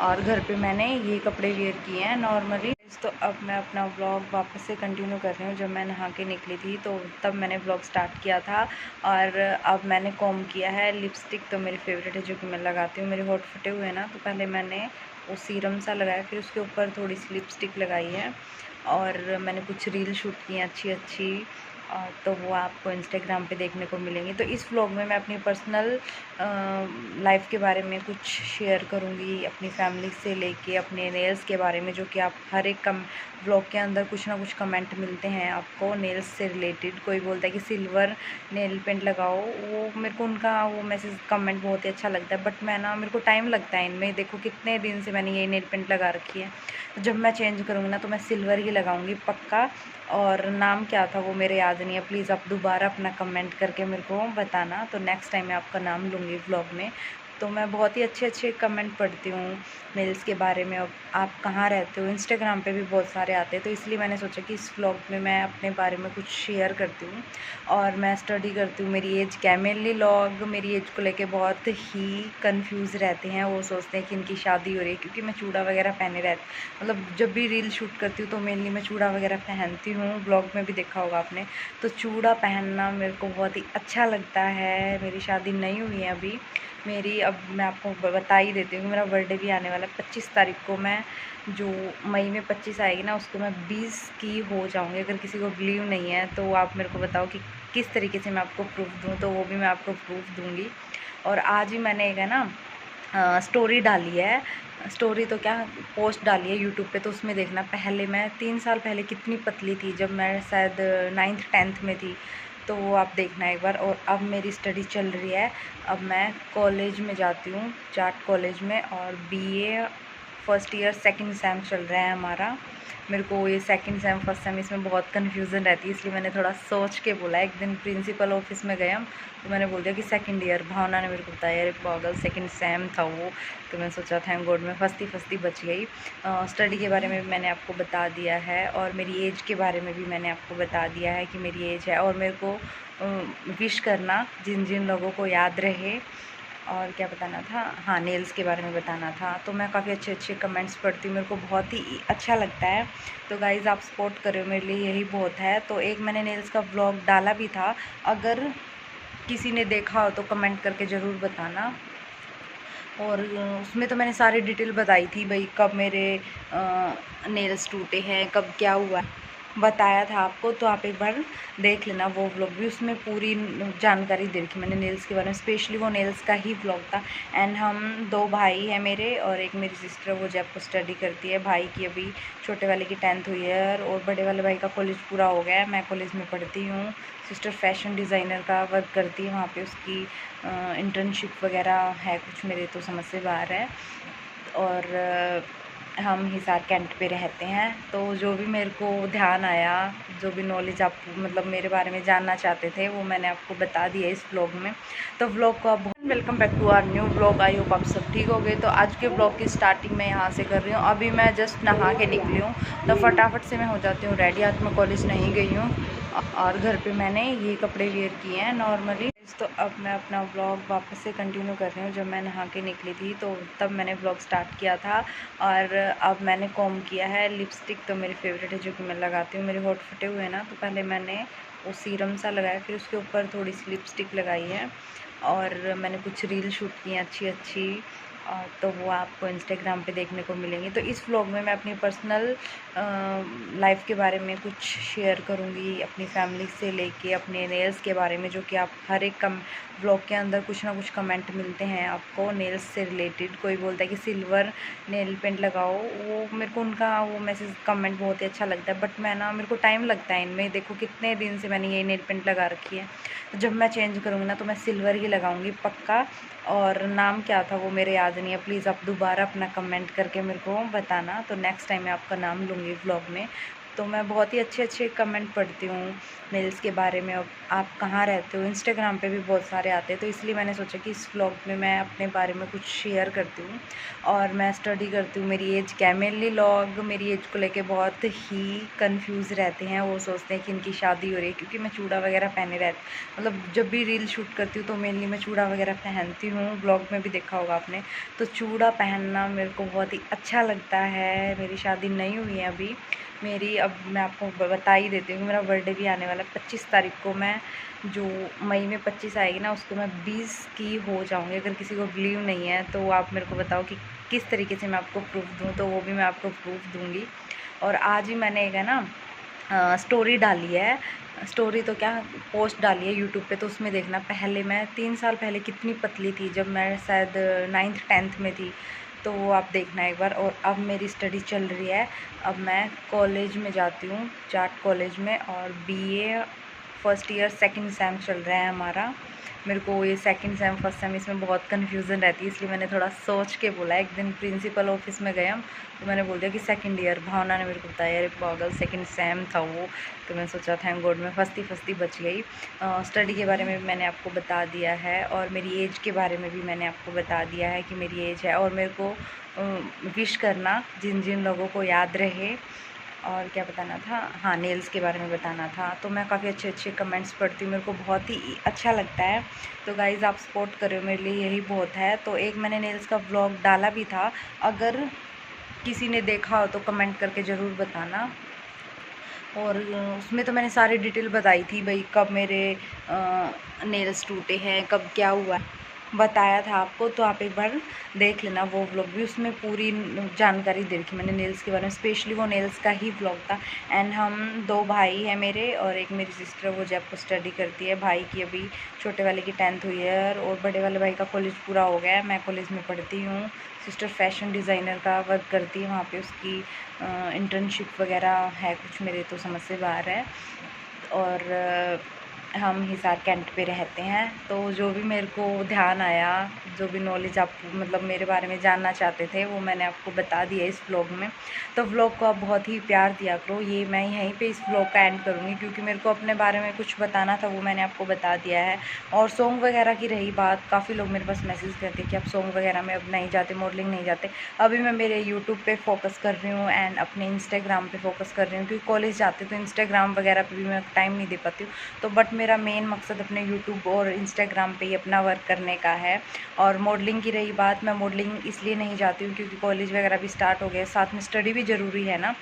और घर पे मैंने ये कपड़े वेयर किए हैं नॉर्मली। तो अब मैं अपना व्लॉग वापस से कंटिन्यू कर रही हूँ। जब मैं नहा के निकली थी तो तब मैंने व्लॉग स्टार्ट किया था, और अब मैंने कॉम्ब किया है। लिपस्टिक तो मेरी फेवरेट है जो कि मैं लगाती हूँ, मेरे होठ फटे हुए हैं ना, तो पहले मैंने वो सीरम सा लगाया, फिर उसके ऊपर थोड़ी सी लिपस्टिक लगाई है, और मैंने कुछ रील शूट की हैं अच्छी अच्छी, तो वो आपको इंस्टाग्राम पे देखने को मिलेंगी। तो इस व्लॉग में मैं अपनी पर्सनल लाइफ के बारे में कुछ शेयर करूँगी, अपनी फैमिली से लेके अपने नेल्स के बारे में, जो कि आप हर एक व्लॉग के अंदर कुछ ना कुछ कमेंट मिलते हैं आपको नेल्स से रिलेटेड। कोई बोलता है कि सिल्वर नेल पेंट लगाओ, वो मेरे को उनका वो मैसेज कमेंट बहुत ही अच्छा लगता है, बट मैं ना, मेरे को टाइम लगता है इनमें। देखो कितने दिन से मैंने ये नेल पेंट लगा रखी है, तो जब मैं चेंज करूँगी ना तो मैं सिल्वर ही लगाऊंगी पक्का। और नाम क्या था वो मेरे याद नहीं है, प्लीज़ आप दोबारा अपना कमेंट करके मेरे को बताना, तो नेक्स्ट टाइम मैं आपका नाम लूँगी व्लॉग में। तो मैं बहुत ही अच्छे अच्छे कमेंट पढ़ती हूँ नेल्स के बारे में। और आप कहाँ रहते हो, इंस्टाग्राम पे भी बहुत सारे आते हैं, तो इसलिए मैंने सोचा कि इस व्लॉग में मैं अपने बारे में कुछ शेयर करती हूँ। और मैं स्टडी करती हूँ, मेरी एज क्या है, मेनली लोग मेरी एज को लेके बहुत ही कंफ्यूज रहते हैं। वो सोचते हैं कि इनकी शादी हो रही है, क्योंकि मैं चूड़ा वगैरह पहने रहती, मतलब जब भी रील शूट करती हूँ तो मेनली मैं चूड़ा वगैरह पहनती हूँ। ब्लॉग में भी देखा होगा आपने, तो चूड़ा पहनना मेरे को बहुत ही अच्छा लगता है। मेरी शादी नहीं हुई है अभी मेरी, अब मैं आपको बता ही देती हूँ कि मेरा बर्थडे भी आने वाला है 25 तारीख को। मैं जो मई में 25 आएगी ना, उसको मैं 20 की हो जाऊँगी। अगर किसी को बिलीव नहीं है तो आप मेरे को बताओ कि किस तरीके से मैं आपको प्रूफ दूँ, तो वो भी मैं आपको प्रूफ दूँगी। और आज ही मैंने एक है ना स्टोरी डाली है, स्टोरी तो क्या, पोस्ट डाली है यूट्यूब पे, तो उसमें देखना। पहले मैं 3 साल पहले कितनी पतली थी, जब मैं शायद 9th 10th में थी, तो वो आप देखना एक बार। और अब मेरी स्टडी चल रही है, अब मैं कॉलेज में जाती हूँ, जाट कॉलेज में, और BA first year second same चल रहा है हमारा। मेरे को ये सेकंड सेम फर्स्ट सेम इसमें बहुत कन्फ्यूज़न रहती है, इसलिए मैंने थोड़ा सोच के बोला। एक दिन प्रिंसिपल ऑफिस में गए हम, तो मैंने बोल दिया कि सेकंड ईयर। भावना ने मेरे को बताया अरे पागल सेकंड सेम था वो, तो मैं सोचा थैंक गॉड मैं फंसती बच गई। स्टडी के बारे में भी मैंने आपको बता दिया है, और मेरी एज के बारे में भी मैंने आपको बता दिया है कि मेरी एज है। और मेरे को विश करना जिन जिन लोगों को याद रहे। और क्या बताना था, हाँ, नेल्स के बारे में बताना था। तो मैं काफ़ी अच्छे अच्छे कमेंट्स पढ़ती हूँ, मेरे को बहुत ही अच्छा लगता है। तो गाइज़ आप सपोर्ट करो, मेरे लिए यही बहुत है। तो एक मैंने नेल्स का व्लॉग डाला भी था, अगर किसी ने देखा हो तो कमेंट करके ज़रूर बताना। और उसमें तो मैंने सारी डिटेल बताई थी भाई, कब मेरे नेल्स टूटे हैं, कब क्या हुआ। बताया था आपको, तो आप एक बार देख लेना वो व्लॉग भी, उसमें पूरी जानकारी दे रखी मैंने नेल्स के बारे में। स्पेशली वो नेल्स का ही व्लॉग था। एंड हम 2 भाई हैं मेरे, और एक मेरी सिस्टर, वो जयपुर स्टडी करती है। भाई की अभी छोटे वाले की 10th हुई है, और बड़े वाले भाई का कॉलेज पूरा हो गया है। मैं कॉलेज में पढ़ती हूँ। सिस्टर फैशन डिज़ाइनर का वर्क करती है, वहाँ पे उसकी इंटर्नशिप वगैरह है कुछ, मेरे तो समझ से बाहर है। और हम हिसार कैंट पे रहते हैं। तो जो भी मेरे को ध्यान आया, जो भी नॉलेज आप मतलब मेरे बारे में जानना चाहते थे, वो मैंने आपको बता दिया इस व्लॉग में। तो व्लॉग को आप welcome back to our new vlog. I hope आप सब ठीक हो गए। तो आज के व्लॉग की स्टार्टिंग मैं यहाँ से कर रही हूँ। अभी मैं जस्ट नहा के निकली हूँ, तो फटाफट से मैं हो जाती हूँ रेडी। आज मैं कॉलेज नहीं गई हूँ, और घर पे मैंने ये कपड़े वेयर किए हैं नॉर्मली। तो अब मैं अपना व्लॉग वापस से कंटिन्यू कर रही हूँ। जब मैं नहा के निकली थी तो तब मैंने व्लॉग स्टार्ट किया था, और अब मैंने कॉम किया है। लिपस्टिक तो मेरी फेवरेट है, जो कि मैं लगाती हूँ। मेरे होठ फटे हुए हैं ना, तो पहले मैंने वो सीरम सा लगाया, फिर उसके ऊपर थोड़ी सी लिपस्टिक लगाई है, और मैंने कुछ रील शूट की हैं अच्छी अच्छी, तो वो आपको इंस्टाग्राम पे देखने को मिलेंगी। तो इस व्लॉग में मैं अपनी पर्सनल लाइफ के बारे में कुछ शेयर करूँगी, अपनी फैमिली से लेके अपने नेल्स के बारे में, जो कि आप हर एक व्लॉग के अंदर कुछ ना कुछ कमेंट मिलते हैं आपको नेल्स से रिलेटेड। कोई बोलता है कि सिल्वर नेल पेंट लगाओ, वो मेरे को उनका वो मैसेज कमेंट बहुत ही अच्छा लगता है। बट मैं ना, मेरे को टाइम लगता है इनमें। देखो कितने दिन से मैंने ये नेल पेंट लगा रखी है, तो जब मैं चेंज करूँगी ना, तो मैं सिल्वर ही लगाऊंगी पक्का। और नाम क्या था वो मेरे याद नहीं है, प्लीज़ आप दोबारा अपना कमेंट करके मेरे को बताना, तो नेक्स्ट टाइम मैं आपका नाम लूँगी व्लॉग में। तो मैं बहुत ही अच्छे अच्छे कमेंट पढ़ती हूँ नेल्स के बारे में। अब आप कहाँ रहते हो, इंस्टाग्राम पे भी बहुत सारे आते हैं, तो इसलिए मैंने सोचा कि इस व्लॉग में मैं अपने बारे में कुछ शेयर करती हूँ। और मैं स्टडी करती हूँ। मेरी एज क्या है, मेनली लोग मेरी एज को लेके बहुत ही कंफ्यूज रहते हैं। वो सोचते हैं कि इनकी शादी हो रही है, क्योंकि मैं चूड़ा वगैरह पहने रहती, मतलब जब भी रील शूट करती हूँ तो मेनली मैं चूड़ा वगैरह पहनती हूँ। ब्लॉग में भी देखा होगा आपने। तो चूड़ा पहनना मेरे को बहुत ही अच्छा लगता है। मेरी शादी नहीं हुई है अभी मेरी। अब मैं आपको बता ही देती हूँ कि मेरा बर्थडे भी आने वाला है 25 तारीख को। मैं जो मई में 25 आएगी ना, उसको मैं 20 की हो जाऊँगी। अगर किसी को बिलीव नहीं है तो आप मेरे को बताओ कि किस तरीके से मैं आपको प्रूफ दूँ, तो वो भी मैं आपको प्रूफ दूँगी। और आज ही मैंने एक है ना स्टोरी डाली है, स्टोरी तो क्या, पोस्ट डाली है यूट्यूब पे। तो उसमें देखना, पहले मैं 3 साल पहले कितनी पतली थी, जब मैं शायद 9th 10th में थी। तो वो आप देखना एक बार। और अब मेरी स्टडी चल रही है, अब मैं कॉलेज में जाती हूँ, जाट कॉलेज में, और BA first year second same चल रहा है हमारा। मेरे को ये सेकंड सेम फर्स्ट सेम इसमें बहुत कन्फ्यूज़न रहती है, इसलिए मैंने थोड़ा सोच के बोला। एक दिन प्रिंसिपल ऑफिस में गए हम, तो मैंने बोल दिया कि सेकंड ईयर। भावना ने मेरे को बताया, अरे पागल सेकंड सेम था वो। तो मैं सोचा थैंक गॉड मैं फंसती बच गई। स्टडी के बारे में भी मैंने आपको बता दिया है, और मेरी एज के बारे में भी मैंने आपको बता दिया है कि मेरी एज है। और मेरे को विश करना, जिन जिन लोगों को याद रहे। और क्या बताना था, हाँ नेल्स के बारे में बताना था। तो मैं काफ़ी अच्छे अच्छे कमेंट्स पढ़ती हूँ, मेरे को बहुत ही अच्छा लगता है। तो गाइज़ आप सपोर्ट करो, मेरे लिए यही बहुत है। तो एक मैंने नेल्स का व्लॉग डाला भी था, अगर किसी ने देखा हो तो कमेंट करके ज़रूर बताना। और उसमें तो मैंने सारी डिटेल बताई थी भाई, कब मेरे नेल्स टूटे हैं, कब क्या हुआ है, बताया था आपको। तो आप एक बार देख लेना वो व्लॉग भी, उसमें पूरी जानकारी दे रखी मैंने नेल्स के बारे में। स्पेशली वो नेल्स का ही व्लॉग था। एंड हम 2 भाई हैं मेरे, और एक मेरी सिस्टर, वो जयपुर स्टडी करती है। भाई की अभी छोटे वाले की 10th हुई है, और बड़े वाले भाई का कॉलेज पूरा हो गया है। मैं कॉलेज में पढ़ती हूँ। सिस्टर फैशन डिज़ाइनर का वर्क करती है, वहाँ पे उसकी इंटर्नशिप वगैरह है कुछ, मेरे तो समझ से बाहर है। और हम हिसार कैंट पे रहते हैं। तो जो भी मेरे को ध्यान आया, जो भी नॉलेज आप मतलब मेरे बारे में जानना चाहते थे, वो मैंने आपको बता दिया इस व्लॉग में। तो व्लॉग को आप बहुत ही प्यार दिया करो। ये मैं यहीं पे इस व्लॉग का एंड करूँगी, क्योंकि मेरे को अपने बारे में कुछ बताना था, वो मैंने आपको बता दिया है। और सॉन्ग वगैरह की रही बात, काफ़ी लोग मेरे पास मैसेज करते हैं कि आप सॉन्ग वगैरह में अब नहीं जाते, मॉडलिंग नहीं जाते। अभी मैं मेरे यूट्यूब पे फोकस कर रही हूँ, एंड अपने इंस्टाग्राम पे फोकस कर रही हूँ, क्योंकि कॉलेज जाते तो इंस्टाग्राम वगैरह पे भी मैं टाइम नहीं दे पाती हूँ। तो बट मेरा मेन मकसद अपने यूट्यूब और इंस्टाग्राम पे ही अपना वर्क करने का है। और मॉडलिंग की रही बात, मैं मॉडलिंग इसलिए नहीं जाती हूँ क्योंकि कॉलेज वगैरह भी स्टार्ट हो गया, साथ में स्टडी भी ज़रूरी है ना।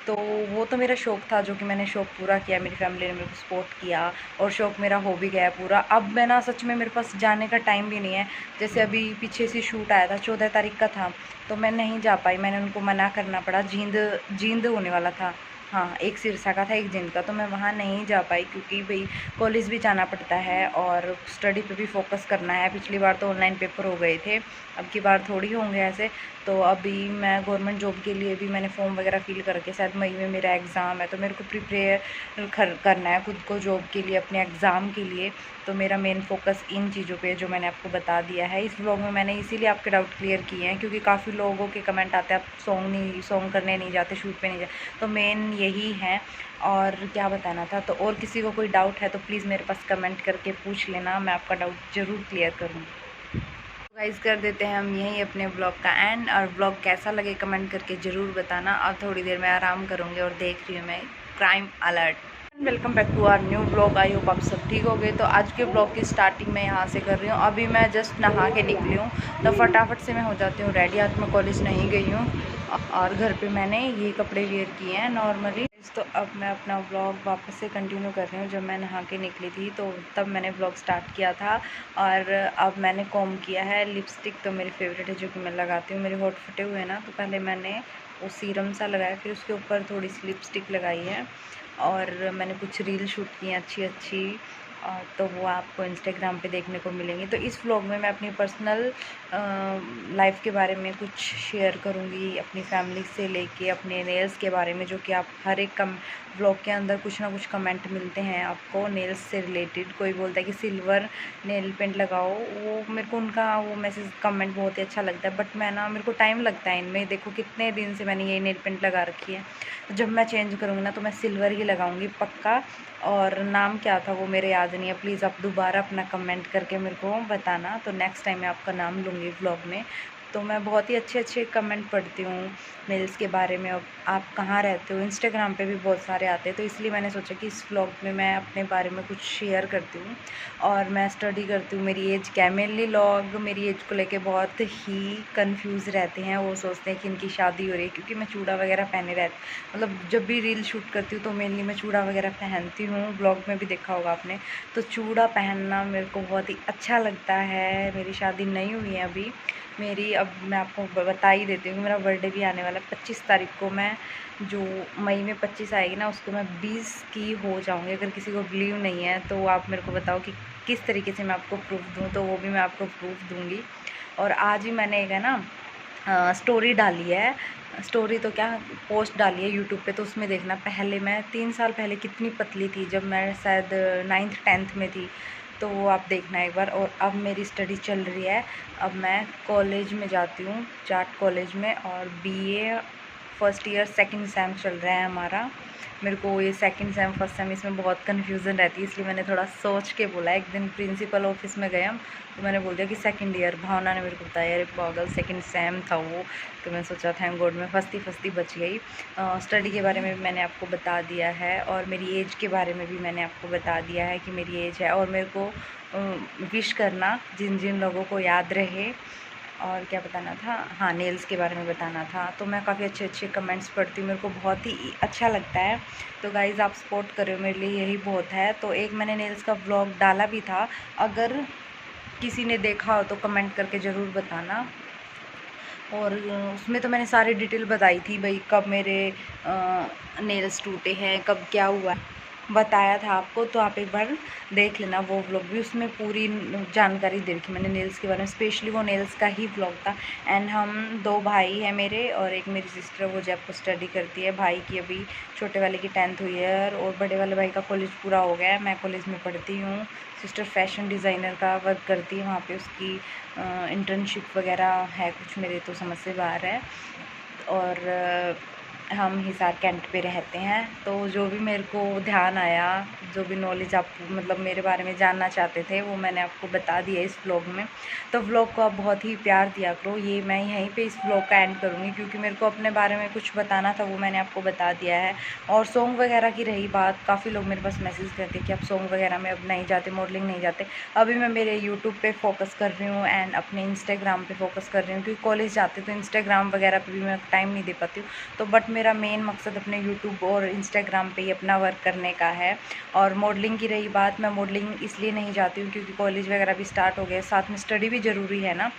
तो वो तो मेरा शौक़ था, जो कि मैंने शौक़ पूरा किया, मेरी फैमिली ने मेरे को सपोर्ट किया, और शौक़ मेरा हो भी गया पूरा। अब मैं ना सच में मेरे पास जाने का टाइम भी नहीं है। जैसे अभी पीछे से शूट आया था, 14 तारीख का था, तो मैं नहीं जा पाई, मैंने उनको मना करना पड़ा, जींद होने वाला था। हाँ, एक सिरसा का था, एक जिंद का, तो मैं वहाँ नहीं जा पाई क्योंकि भाई कॉलेज भी जाना पड़ता है और स्टडी पे भी फोकस करना है। पिछली बार तो ऑनलाइन पेपर हो गए थे, अब की बार थोड़ी होंगे ऐसे। तो अभी मैं गवर्नमेंट जॉब के लिए भी मैंने फॉर्म वगैरह फिल करके, शायद मई में मेरा एग्ज़ाम है, तो मेरे को प्रिपेयर करना है खुद को जॉब के लिए, अपने एग्ज़ाम के लिए। तो मेरा मेन फोकस इन चीज़ों पे जो मैंने आपको बता दिया है इस व्लॉग में। मैंने इसीलिए आपके डाउट क्लियर किए हैं क्योंकि काफ़ी लोगों के कमेंट आते हैं आप सॉन्ग करने नहीं जाते, शूट पे नहीं जाते, तो मेन यही है। और क्या बताना था, तो और किसी को कोई डाउट है तो प्लीज़ मेरे पास कमेंट करके पूछ लेना, मैं आपका डाउट ज़रूर क्लियर करूँगी। गाइस कर देते हैं हम यहीं अपने ब्लॉग का एंड, और ब्लॉग कैसा लगे कमेंट करके ज़रूर बताना। अब थोड़ी देर में आराम करूँगी और देख रही हूँ मैं crime alert. Welcome back to our new blog. I hope आप सब ठीक हो गए। तो आज के ब्लॉग की स्टार्टिंग मैं यहाँ से कर रही हूँ। अभी मैं जस्ट नहा के निकली हूँ, तो फटाफट से मैं हो जाती हूँ रेडी। आज मैं कॉलेज नहीं गई हूँ और घर पे मैंने ये कपड़े वेयर किए हैं नॉर्मली। तो अब मैं अपना ब्लॉग वापस से कंटिन्यू कर रही हूँ। जब मैं नहा के निकली थी तो तब मैंने ब्लॉग स्टार्ट किया था, और अब मैंने कॉम किया है। लिपस्टिक तो मेरी फेवरेट है जो कि मैं लगाती हूँ। मेरे होठ फटे हुए हैं ना, तो पहले मैंने वो सीरम सा लगाया, फिर उसके ऊपर थोड़ी सी लिपस्टिक लगाई है, और मैंने कुछ रील शूट की हैं अच्छी अच्छी, तो वो आपको इंस्टाग्राम पे देखने को मिलेंगी। तो इस व्लॉग में मैं अपनी पर्सनल लाइफ के बारे में कुछ शेयर करूँगी, अपनी फैमिली से लेके अपने नेल्स के बारे में, जो कि आप हर एक व्लॉग के अंदर कुछ ना कुछ कमेंट मिलते हैं आपको नेल्स से रिलेटेड। कोई बोलता है कि सिल्वर नेल पेंट लगाओ, वो मेरे को उनका वो मैसेज कमेंट बहुत ही अच्छा लगता है, बट मैं ना मेरे को टाइम लगता है इनमें। देखो कितने दिन से मैंने ये नेल पेंट लगा रखी है, तो जब मैं चेंज करूँगी ना तो मैं सिल्वर ही लगाऊंगी पक्का। और नाम क्या था वो मेरे याद नहीं है, प्लीज़ आप दोबारा अपना कमेंट करके मेरे को बताना, तो नेक्स्ट टाइम मैं आपका नाम लूँगी व्लॉग में। तो मैं बहुत ही अच्छे अच्छे कमेंट पढ़ती हूँ नेल्स के बारे में। अब आप कहाँ रहते हो, इंस्टाग्राम पे भी बहुत सारे आते हैं, तो इसलिए मैंने सोचा कि इस व्लॉग में मैं अपने बारे में कुछ शेयर करती हूँ। और मैं स्टडी करती हूँ। मेरी एज क्या है, मेनली लोग मेरी एज को लेके बहुत ही कंफ्यूज रहते हैं। वो सोचते हैं कि इनकी शादी हो रही है, क्योंकि मैं चूड़ा वगैरह पहने रहती, मतलब जब भी रील शूट करती हूँ तो मेनली मैं चूड़ा वगैरह पहनती हूँ। ब्लॉग में भी देखा होगा आपने। तो चूड़ा पहनना मेरे को बहुत ही अच्छा लगता है। मेरी शादी नहीं हुई है अभी मेरी। अब मैं आपको बता ही देती हूँ कि मेरा बर्थडे भी आने वाला है 25 तारीख को। मैं जो मई में 25 आएगी ना, उसको मैं 20 की हो जाऊँगी। अगर किसी को बिलीव नहीं है तो आप मेरे को बताओ कि किस तरीके से मैं आपको प्रूफ दूँ, तो वो भी मैं आपको प्रूफ दूँगी। और आज ही मैंने एक है ना स्टोरी डाली है, स्टोरी तो क्या पोस्ट डाली है यूट्यूब पे, तो उसमें देखना। पहले मैं 3 साल पहले कितनी पतली थी, जब मैं शायद 9th 10th में थी, तो वो आप देखना एक बार। और अब मेरी स्टडी चल रही है, अब मैं कॉलेज में जाती हूँ, जाट कॉलेज में, और BA first year second same चल रहा है हमारा। मेरे को ये सेकंड सेम फर्स्ट सेम इसमें बहुत कन्फ्यूज़न रहती है, इसलिए मैंने थोड़ा सोच के बोला। एक दिन प्रिंसिपल ऑफिस में गए हम, तो मैंने बोल दिया कि सेकंड ईयर। भावना ने मेरे को बताया अरे पागल सेकंड सेम था वो। तो मैं सोचा थैंक गॉड मैं फंसती बच गई। स्टडी के बारे में भी मैंने आपको बता दिया है, और मेरी एज के बारे में भी मैंने आपको बता दिया है कि मेरी एज है। और मेरे को विश करना जिन जिन लोगों को याद रहे। और क्या बताना था, हाँ नेल्स के बारे में बताना था। तो मैं काफ़ी अच्छे अच्छे कमेंट्स पढ़ती हूँ, मेरे को बहुत ही अच्छा लगता है। तो गाइज़ आप सपोर्ट करो, मेरे लिए यही बहुत है। तो एक मैंने नेल्स का व्लॉग डाला भी था, अगर किसी ने देखा हो तो कमेंट करके ज़रूर बताना। और उसमें तो मैंने सारी डिटेल बताई थी भाई, कब मेरे नेल्स टूटे हैं, कब क्या हुआ बताया था आपको। तो आप एक बार देख लेना वो व्लॉग भी, उसमें पूरी जानकारी दे रखी मैंने नेल्स के बारे में। स्पेशली वो नेल्स का ही व्लॉग था। एंड हम 2 भाई हैं मेरे, और एक मेरी सिस्टर, वो जयपुर स्टडी करती है। भाई की अभी छोटे वाले की 10th हुई है, और बड़े वाले भाई का कॉलेज पूरा हो गया है। मैं कॉलेज में पढ़ती हूँ। सिस्टर फैशन डिज़ाइनर का वर्क करती है, वहाँ पे उसकी इंटर्नशिप वगैरह है कुछ, मेरे तो समझ से बाहर है। और हम हिसार कैंट पे रहते हैं। तो जो भी मेरे को ध्यान आया, जो भी नॉलेज आप मतलब मेरे बारे में जानना चाहते थे, वो मैंने आपको बता दिया इस व्लॉग में। तो व्लॉग को आप बहुत ही प्यार दिया करो। ये मैं यहीं पे इस व्लॉग का एंड करूँगी, क्योंकि मेरे को अपने बारे में कुछ बताना था, वो मैंने आपको बता दिया है। और सॉन्ग वगैरह की रही बात, काफ़ी लोग मेरे पास मैसेज करते हैं कि आप सॉन्ग वगैरह में अब नहीं जाते, मॉडलिंग नहीं जाते। अभी मैं मेरे यूट्यूब पे फोकस कर रही हूँ, एंड अपने इंस्टाग्राम पे फोकस कर रही हूँ, क्योंकि कॉलेज जाते तो इंस्टाग्राम वगैरह पे भी मैं टाइम नहीं दे पाती हूँ। तो बट मेरा मेन मकसद अपने यूट्यूब और इंस्टाग्राम पे ही अपना वर्क करने का है। और मॉडलिंग की रही बात, मैं मॉडलिंग इसलिए नहीं जाती हूँ क्योंकि कॉलेज वगैरह भी स्टार्ट हो गया, साथ में स्टडी भी ज़रूरी है ना।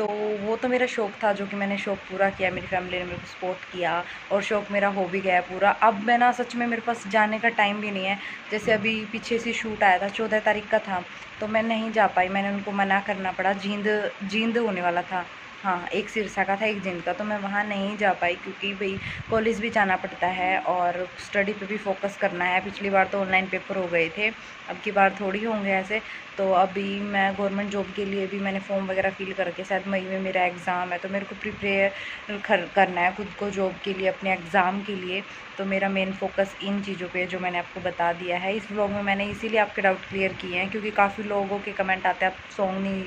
तो वो तो मेरा शौक़ था जो कि मैंने शौक़ पूरा किया, मेरी फैमिली ने मेरे को सपोर्ट किया और शौक़ मेरा हो भी गया पूरा। अब मैं ना सच में मेरे पास जाने का टाइम भी नहीं है। जैसे अभी पीछे से शूट आया था, 14 तारीख का था, तो मैं नहीं जा पाई, मैंने उनको मना करना पड़ा। जींद होने वाला था, हाँ, एक सिरसा का था, एक जींद का, तो मैं वहाँ नहीं जा पाई क्योंकि भाई कॉलेज भी जाना पड़ता है और स्टडी पे भी फोकस करना है। पिछली बार तो ऑनलाइन पेपर हो गए थे, अब की बार थोड़ी होंगे ऐसे। तो अभी मैं गवर्नमेंट जॉब के लिए भी मैंने फॉर्म वगैरह फिल करके, शायद मई में मेरा एग्ज़ाम है, तो मेरे को प्रिपेयर करना है खुद को जॉब के लिए, अपने एग्ज़ाम के लिए। तो मेरा मेन फोकस इन चीज़ों पे जो मैंने आपको बता दिया है इस व्लॉग में। मैंने इसीलिए आपके डाउट क्लियर किए हैं क्योंकि काफ़ी लोगों के कमेंट आते हैं, आप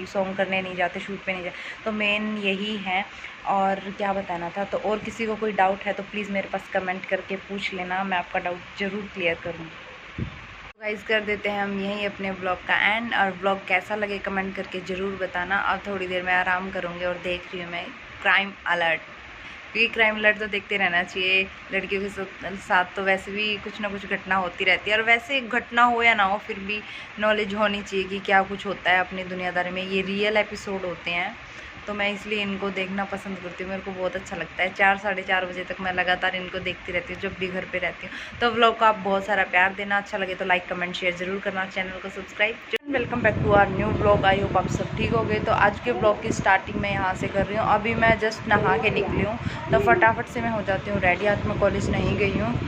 सॉन्ग करने नहीं जाते, शूट पे नहीं जाते, तो मेन यही है। और क्या बताना था, तो और किसी को कोई डाउट है तो प्लीज़ मेरे पास कमेंट करके पूछ लेना, मैं आपका डाउट ज़रूर क्लियर करूँगी। गाइस कर देते हैं हम यहीं अपने ब्लॉग का एंड, और ब्लॉग कैसा लगे कमेंट करके ज़रूर बताना। अब थोड़ी देर में आराम करूँगी और देख रही हूँ मैं क्राइम अलर्ट, क्योंकि क्राइम अलर्ट तो देखते रहना चाहिए। लड़कियों के साथ तो वैसे भी कुछ ना कुछ घटना होती रहती है, और वैसे घटना हो या ना हो फिर भी नॉलेज होनी चाहिए कि क्या कुछ होता है अपनी दुनियादारी में। ये रियल एपिसोड होते हैं, तो मैं इसलिए इनको देखना पसंद करती हूँ, मेरे को बहुत अच्छा लगता है। 4 साढ़े 4 बजे तक मैं लगातार इनको देखती रहती हूँ जब भी घर पे रहती हूँ। तो व्लॉग को आप बहुत सारा प्यार देना, अच्छा लगे तो लाइक कमेंट शेयर ज़रूर करना, चैनल को subscribe. Welcome back to our new blog. I hope आप सब ठीक हो गए। तो आज के ब्लॉग की स्टार्टिंग मैं यहाँ से कर रही हूँ। अभी मैं जस्ट नहा के निकली हूँ, तो फटाफट से मैं हो जाती हूँ रेडी। आज मैं कॉलेज नहीं गई हूँ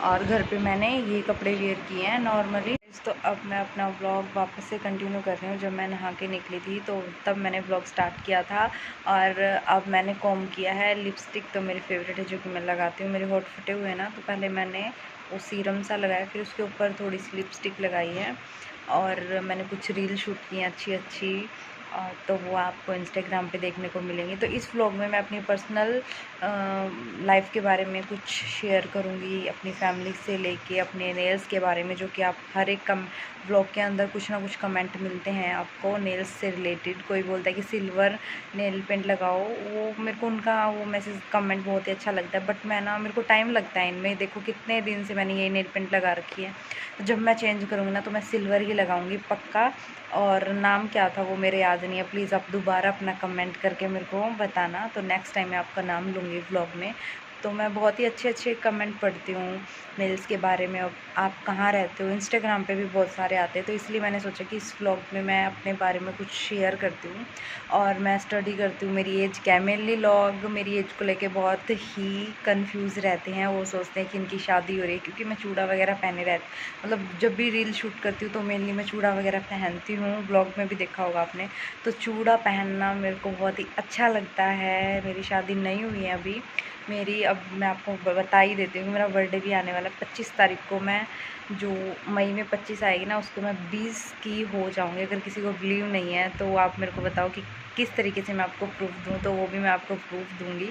और घर पे मैंने ये कपड़े वेयर किए हैं नॉर्मली। तो अब मैं अपना ब्लॉग वापस से कंटिन्यू कर रही हूँ। जब मैं नहा के निकली थी तो तब मैंने ब्लॉग स्टार्ट किया था, और अब मैंने कॉम्ब किया है। लिपस्टिक तो मेरी फेवरेट है जो कि मैं लगाती हूँ। मेरे होठ फटे हुए हैं ना, तो पहले मैंने वो सीरम सा लगाया, फिर उसके ऊपर थोड़ी सी लिपस्टिक लगाई है, और मैंने कुछ रील शूट की हैं अच्छी अच्छी, तो वो आपको इंस्टाग्राम पे देखने को मिलेंगी। तो इस व्लॉग में मैं अपनी पर्सनल लाइफ के बारे में कुछ शेयर करूँगी, अपनी फैमिली से लेके अपने नेल्स के बारे में, जो कि आप हर एक व्लॉग के अंदर कुछ ना कुछ कमेंट मिलते हैं आपको नेल्स से रिलेटेड। कोई बोलता है कि सिल्वर नेल पेंट लगाओ, वो मेरे को उनका वो मैसेज कमेंट बहुत ही अच्छा लगता है, बट मेरे को टाइम लगता है इनमें। देखो कितने दिन से मैंने ये नेल पेंट लगा रखी है, तो जब मैं चेंज करूँगी ना तो मैं सिल्वर ही लगाऊंगी पक्का। और नाम क्या था वो मेरे याद नहीं है, प्लीज़ आप दोबारा अपना कमेंट करके मेरे को बताना, तो नेक्स्ट टाइम मैं आपका नाम लूँगी व्लॉग में। तो मैं बहुत ही अच्छे अच्छे कमेंट पढ़ती हूँ नेल्स के बारे में। अब आप कहाँ रहते हो, इंस्टाग्राम पे भी बहुत सारे आते हैं, तो इसलिए मैंने सोचा कि इस व्लॉग में मैं अपने बारे में कुछ शेयर करती हूँ। और मैं स्टडी करती हूँ, मेरी एज क्या है। मेनली लोग मेरी एज को लेके बहुत ही कंफ्यूज रहते हैं, वो सोचते हैं कि इनकी शादी हो रही है, क्योंकि मैं चूड़ा वगैरह पहने रहती, मतलब जब भी रील शूट करती हूँ तो मेनली मैं चूड़ा वगैरह पहनती हूँ। ब्लॉग में भी देखा होगा आपने, तो चूड़ा पहनना मेरे को बहुत ही अच्छा लगता है। मेरी शादी नहीं हुई है अभी मेरी, अब मैं आपको बता ही देती हूँ, मेरा बर्थडे भी आने वाला है 25 तारीख को। मैं जो मई में 25 आएगी ना, उसको मैं 20 की हो जाऊँगी। अगर किसी को बिलीव नहीं है तो आप मेरे को बताओ कि किस तरीके से मैं आपको प्रूफ दूँ, तो वो भी मैं आपको प्रूफ दूँगी।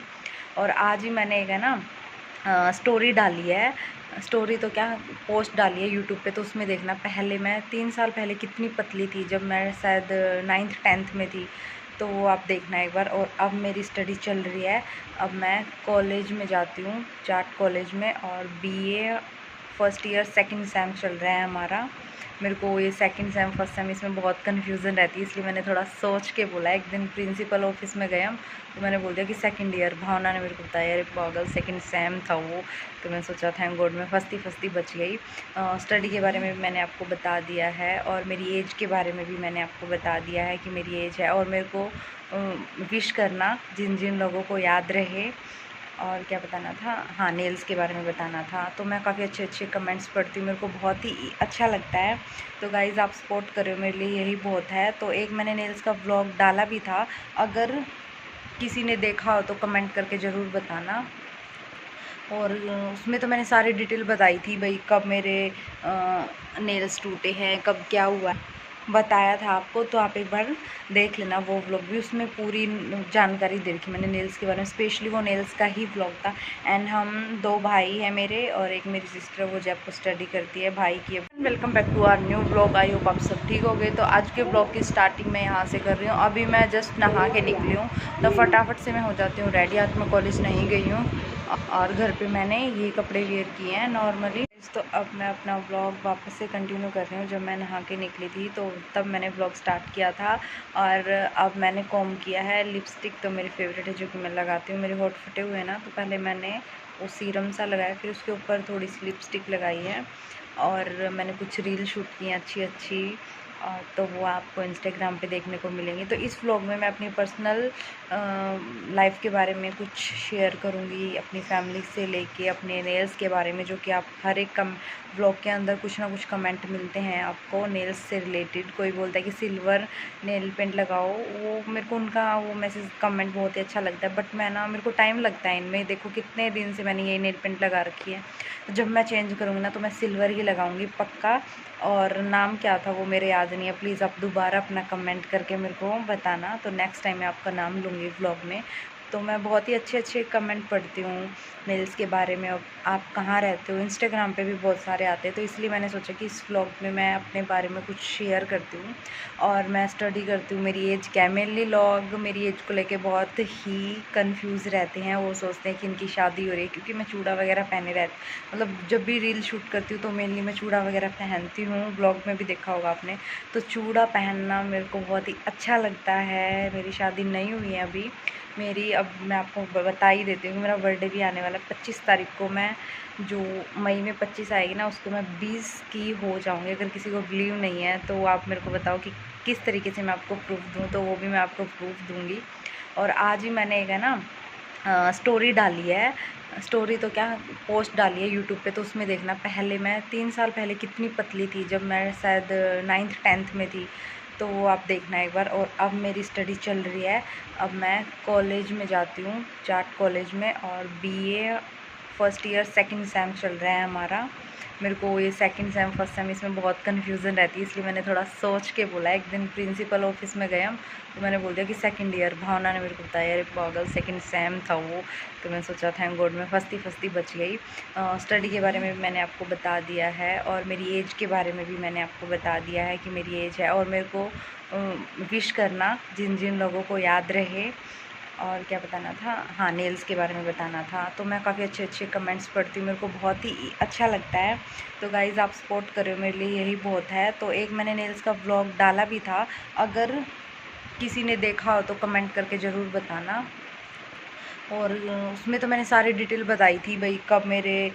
और आज ही मैंने एक है ना स्टोरी डाली है, स्टोरी तो क्या पोस्ट डाली है यूट्यूब पे, तो उसमें देखना। पहले मैं 3 साल पहले कितनी पतली थी, जब मैं शायद 9th 10th में थी, तो वो आप देखना एक बार। और अब मेरी स्टडी चल रही है, अब मैं कॉलेज में जाती हूँ, जाट कॉलेज में, और BA first year second same चल रहा है हमारा। मेरे को ये सेकंड सेम फर्स्ट सेम इसमें बहुत कन्फ्यूज़न रहती है, इसलिए मैंने थोड़ा सोच के बोला। एक दिन प्रिंसिपल ऑफिस में गए हम, तो मैंने बोल दिया कि सेकंड ईयर। भावना ने मेरे को बताया अरे पागल सेकंड सेम था वो, तो मैं सोचा थैंक गॉड मैं फर्स्ट बच गई। स्टडी के बारे में भी मैंने आपको बता दिया है, और मेरी एज के बारे में भी मैंने आपको बता दिया है कि मेरी एज है। और मेरे को विश करना जिन जिन लोगों को याद रहे। और क्या बताना था, हाँ, नेल्स के बारे में बताना था। तो मैं काफ़ी अच्छे अच्छे कमेंट्स पढ़ती हूँ, मेरे को बहुत ही अच्छा लगता है। तो गाइज़ आप सपोर्ट करो, मेरे लिए यही बहुत है। तो एक मैंने नेल्स का व्लॉग डाला भी था, अगर किसी ने देखा हो तो कमेंट करके ज़रूर बताना। और उसमें तो मैंने सारी डिटेल बताई थी भाई, कब मेरे नेल्स टूटे हैं, कब क्या हुआ बताया था आपको, तो आप एक बार देख लेना वो व्लॉग भी। उसमें पूरी जानकारी दे रखी मैंने नेल्स के बारे में, स्पेशली वो नेल्स का ही व्लॉग था। एंड हम 2 भाई हैं मेरे, और एक मेरी सिस्टर, वो जयपुर स्टडी करती है भाई की। Welcome back to our new blog. I hope आप सब ठीक हो गए। तो आज के ब्लॉग की स्टार्टिंग मैं यहाँ से कर रही हूँ। अभी मैं जस्ट नहा के निकली हूँ, तो फटाफट से मैं हो जाती हूँ रेडी। आज मैं कॉलेज नहीं गई हूँ, और घर पे मैंने ये कपड़े वेयर किए हैं नॉर्मली। तो अब मैं अपना व्लॉग वापस से कंटिन्यू कर रही हूँ। जब मैं नहा के निकली थी तो तब मैंने व्लॉग स्टार्ट किया था, और अब मैंने कॉम्ब किया है। लिपस्टिक तो मेरी फेवरेट है जो कि मैं लगाती हूँ। मेरे होठ फटे हुए हैं ना, तो पहले मैंने वो सीरम सा लगाया, फिर उसके ऊपर थोड़ी सी लिपस्टिक लगाई है, और मैंने कुछ रील शूट की हैं अच्छी अच्छी, तो वो आपको इंस्टाग्राम पे देखने को मिलेंगी। तो इस व्लॉग में मैं अपनी पर्सनल लाइफ के बारे में कुछ शेयर करूँगी, अपनी फैमिली से लेके अपने नेल्स के बारे में, जो कि आप हर एक व्लॉग के अंदर कुछ ना कुछ कमेंट मिलते हैं आपको नेल्स से रिलेटेड। कोई बोलता है कि सिल्वर नेल पेंट लगाओ, वो मेरे को उनका वो मैसेज कमेंट बहुत ही अच्छा लगता है, बट मैं ना, मेरे को टाइम लगता है इनमें। देखो कितने दिन से मैंने ये नेल पेंट लगा रखी है, तो जब मैं चेंज करूँगी ना तो मैं सिल्वर ही लगाऊंगी पक्का। और नाम क्या था वो मेरे याद नहीं है, प्लीज़ आप दोबारा अपना कमेंट करके मेरे को बताना, तो नेक्स्ट टाइम मैं आपका नाम लूँगी व्लॉग में। तो मैं बहुत ही अच्छे अच्छे कमेंट पढ़ती हूँ नेल्स के बारे में। अब आप कहाँ रहते हो, इंस्टाग्राम पे भी बहुत सारे आते हैं, तो इसलिए मैंने सोचा कि इस व्लॉग में मैं अपने बारे में कुछ शेयर करती हूँ। और मैं स्टडी करती हूँ, मेरी एज क्या है। मेनली लोग मेरी एज को लेके बहुत ही कंफ्यूज रहते हैं, वो सोचते हैं कि इनकी शादी हो रही है, क्योंकि मैं चूड़ा वगैरह पहने रहती, मतलब जब भी रील शूट करती हूँ तो मेनली मैं चूड़ा वगैरह पहनती हूँ। ब्लॉग में भी देखा होगा आपने, तो चूड़ा पहनना मेरे को बहुत ही अच्छा लगता है। मेरी शादी नहीं हुई है अभी मेरी, अब मैं आपको बता ही देती हूँ, मेरा बर्थडे भी आने वाला है 25 तारीख को। मैं जो मई में 25 आएगी ना, उसको मैं 20 की हो जाऊँगी। अगर किसी को बिलीव नहीं है तो आप मेरे को बताओ कि किस तरीके से मैं आपको प्रूफ दूँ, तो वो भी मैं आपको प्रूफ दूँगी। और आज ही मैंने एक है ना स्टोरी डाली है, स्टोरी तो क्या, पोस्ट डाली है यूट्यूब पे, तो उसमें देखना। पहले मैं 3 साल पहले कितनी पतली थी, जब मैं शायद 9th 10th में थी, तो वो आप देखना एक बार। और अब मेरी स्टडी चल रही है, अब मैं कॉलेज में जाती हूँ, जाट कॉलेज में, और BA first year second same चल रहा है हमारा। मेरे को ये सेकंड सेम फर्स्ट सेम इसमें बहुत कन्फ्यूज़न रहती है, इसलिए मैंने थोड़ा सोच के बोला। एक दिन प्रिंसिपल ऑफिस में गए हम, तो मैंने बोल दिया कि सेकंड ईयर। भावना ने मेरे को बताया, अरे पागल सेकंड सेम था वो। तो मैं सोचा थैंक गॉड मैं फंसती बच गई। स्टडी के बारे में भी मैंने आपको बता दिया है, और मेरी एज के बारे में भी मैंने आपको बता दिया है कि मेरी एज है। और मेरे को विश करना जिन जिन लोगों को याद रहे। और क्या बताना था, हाँ नेल्स के बारे में बताना था। तो मैं काफ़ी अच्छे अच्छे कमेंट्स पढ़ती हूँ, मेरे को बहुत ही अच्छा लगता है। तो गाइज़ आप सपोर्ट करो, मेरे लिए यही बहुत है। तो एक मैंने नेल्स का व्लॉग डाला भी था, अगर किसी ने देखा हो तो कमेंट करके ज़रूर बताना। और उसमें तो मैंने सारी डिटेल बताई थी भाई, कब मेरे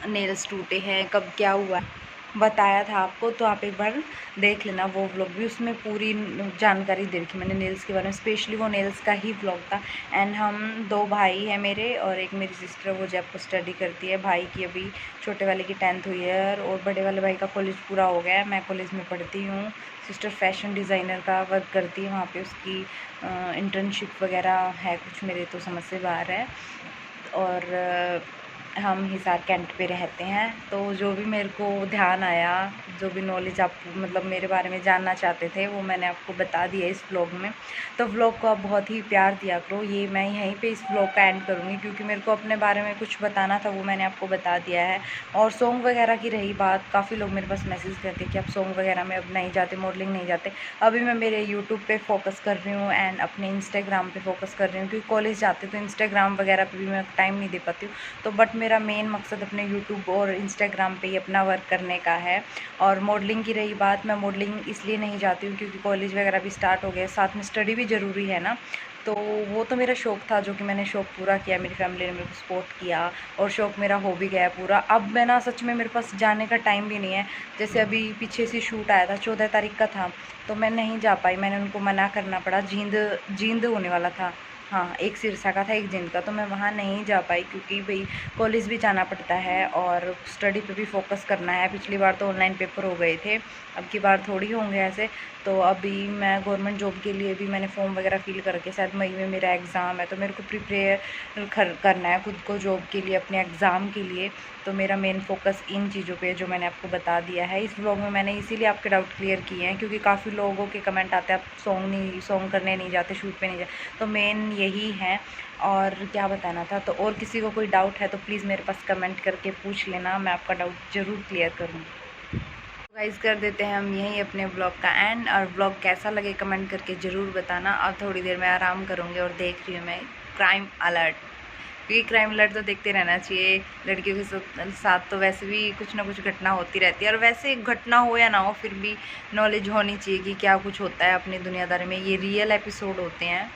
नेल्स टूटे हैं, कब क्या हुआ है, बताया था आपको। तो आप एक बार देख लेना वो व्लॉग भी, उसमें पूरी जानकारी दे रखी मैंने नेल्स के बारे में। स्पेशली वो नेल्स का ही व्लॉग था। एंड हम 2 भाई हैं मेरे, और एक मेरी सिस्टर, वो जयपुर स्टडी करती है। भाई की अभी छोटे वाले की 10th हुई है, और बड़े वाले भाई का कॉलेज पूरा हो गया है। मैं कॉलेज में पढ़ती हूँ। सिस्टर फैशन डिज़ाइनर का वर्क करती है, वहाँ पे उसकी इंटर्नशिप वगैरह है कुछ, मेरे तो समझ से बाहर है। और हम हिसार कैंट पे रहते हैं। तो जो भी मेरे को ध्यान आया, जो भी नॉलेज आप मतलब मेरे बारे में जानना चाहते थे, वो मैंने आपको बता दिया इस व्लॉग में। तो व्लॉग को आप बहुत ही प्यार दिया करो। ये मैं यहीं पे इस व्लॉग का एंड करूँगी, क्योंकि मेरे को अपने बारे में कुछ बताना था, वो मैंने आपको बता दिया है। और सॉन्ग वगैरह की रही बात, काफ़ी लोग मेरे पास मैसेज करते कि आप सॉन्ग वगैरह में अब नहीं जाते, मॉडलिंग नहीं जाते। अभी मैं मेरे यूट्यूब पर फोकस कर रही हूँ, एंड अपने इंस्टाग्राम पर फोकस कर रही हूँ, क्योंकि कॉलेज जाते तो इंस्टाग्राम वगैरह पर भी मैं टाइम नहीं दे पाती हूँ। तो बट मेरा मेन मकसद अपने यूट्यूब और इंस्टाग्राम पे ही अपना वर्क करने का है। और मॉडलिंग की रही बात, मैं मॉडलिंग इसलिए नहीं जाती हूँ क्योंकि कॉलेज वगैरह भी स्टार्ट हो गया, साथ में स्टडी भी ज़रूरी है ना। तो वो तो मेरा शौक़ था, जो कि मैंने शौक़ पूरा किया, मेरी फैमिली ने मेरे को सपोर्ट किया, और शौक़ मेरा हो भी गया पूरा। अब मैं ना सच में मेरे पास जाने का टाइम भी नहीं है। जैसे अभी पीछे से शूट आया था, 14 तारीख का था, तो मैं नहीं जा पाई, मैंने उनको मना करना पड़ा। जींद होने वाला था, हाँ एक सिरसा का था, एक जिंद का, तो मैं वहाँ नहीं जा पाई, क्योंकि भाई कॉलेज भी जाना पड़ता है और स्टडी पे भी फोकस करना है। पिछली बार तो ऑनलाइन पेपर हो गए थे, अब की बार थोड़ी होंगे ऐसे। तो अभी मैं गवर्नमेंट जॉब के लिए भी मैंने फॉर्म वगैरह फिल करके, शायद मई में मेरा एग्ज़ाम है, तो मेरे को प्रिपेयर करना है खुद को जॉब के लिए, अपने एग्ज़ाम के लिए। तो मेरा मेन फोकस इन चीज़ों पे जो मैंने आपको बता दिया है इस व्लॉग में। मैंने इसीलिए आपके डाउट क्लियर किए हैं, क्योंकि काफ़ी लोगों के कमेंट आते हैं आप सॉन्ग करने नहीं जाते, शूट पे नहीं जाते, तो मेन यही है। और क्या बताना था, तो और किसी को कोई डाउट है तो प्लीज़ मेरे पास कमेंट करके पूछ लेना, मैं आपका डाउट ज़रूर क्लियर करूँगी। गाइस कर देते हैं हम यहीं अपने ब्लॉग का एंड, और ब्लॉग कैसा लगे कमेंट करके ज़रूर बताना। अब थोड़ी देर में आराम करूँगी, और देख रही हूँ मैं क्राइम अलर्ट। क्योंकि क्राइम अलर्ट तो देखते रहना चाहिए। लड़कियों के साथ तो वैसे भी कुछ ना कुछ घटना होती रहती है, और वैसे घटना हो या ना हो फिर भी नॉलेज होनी चाहिए कि क्या कुछ होता है अपनी दुनियादारी में। ये रियल एपिसोड होते हैं,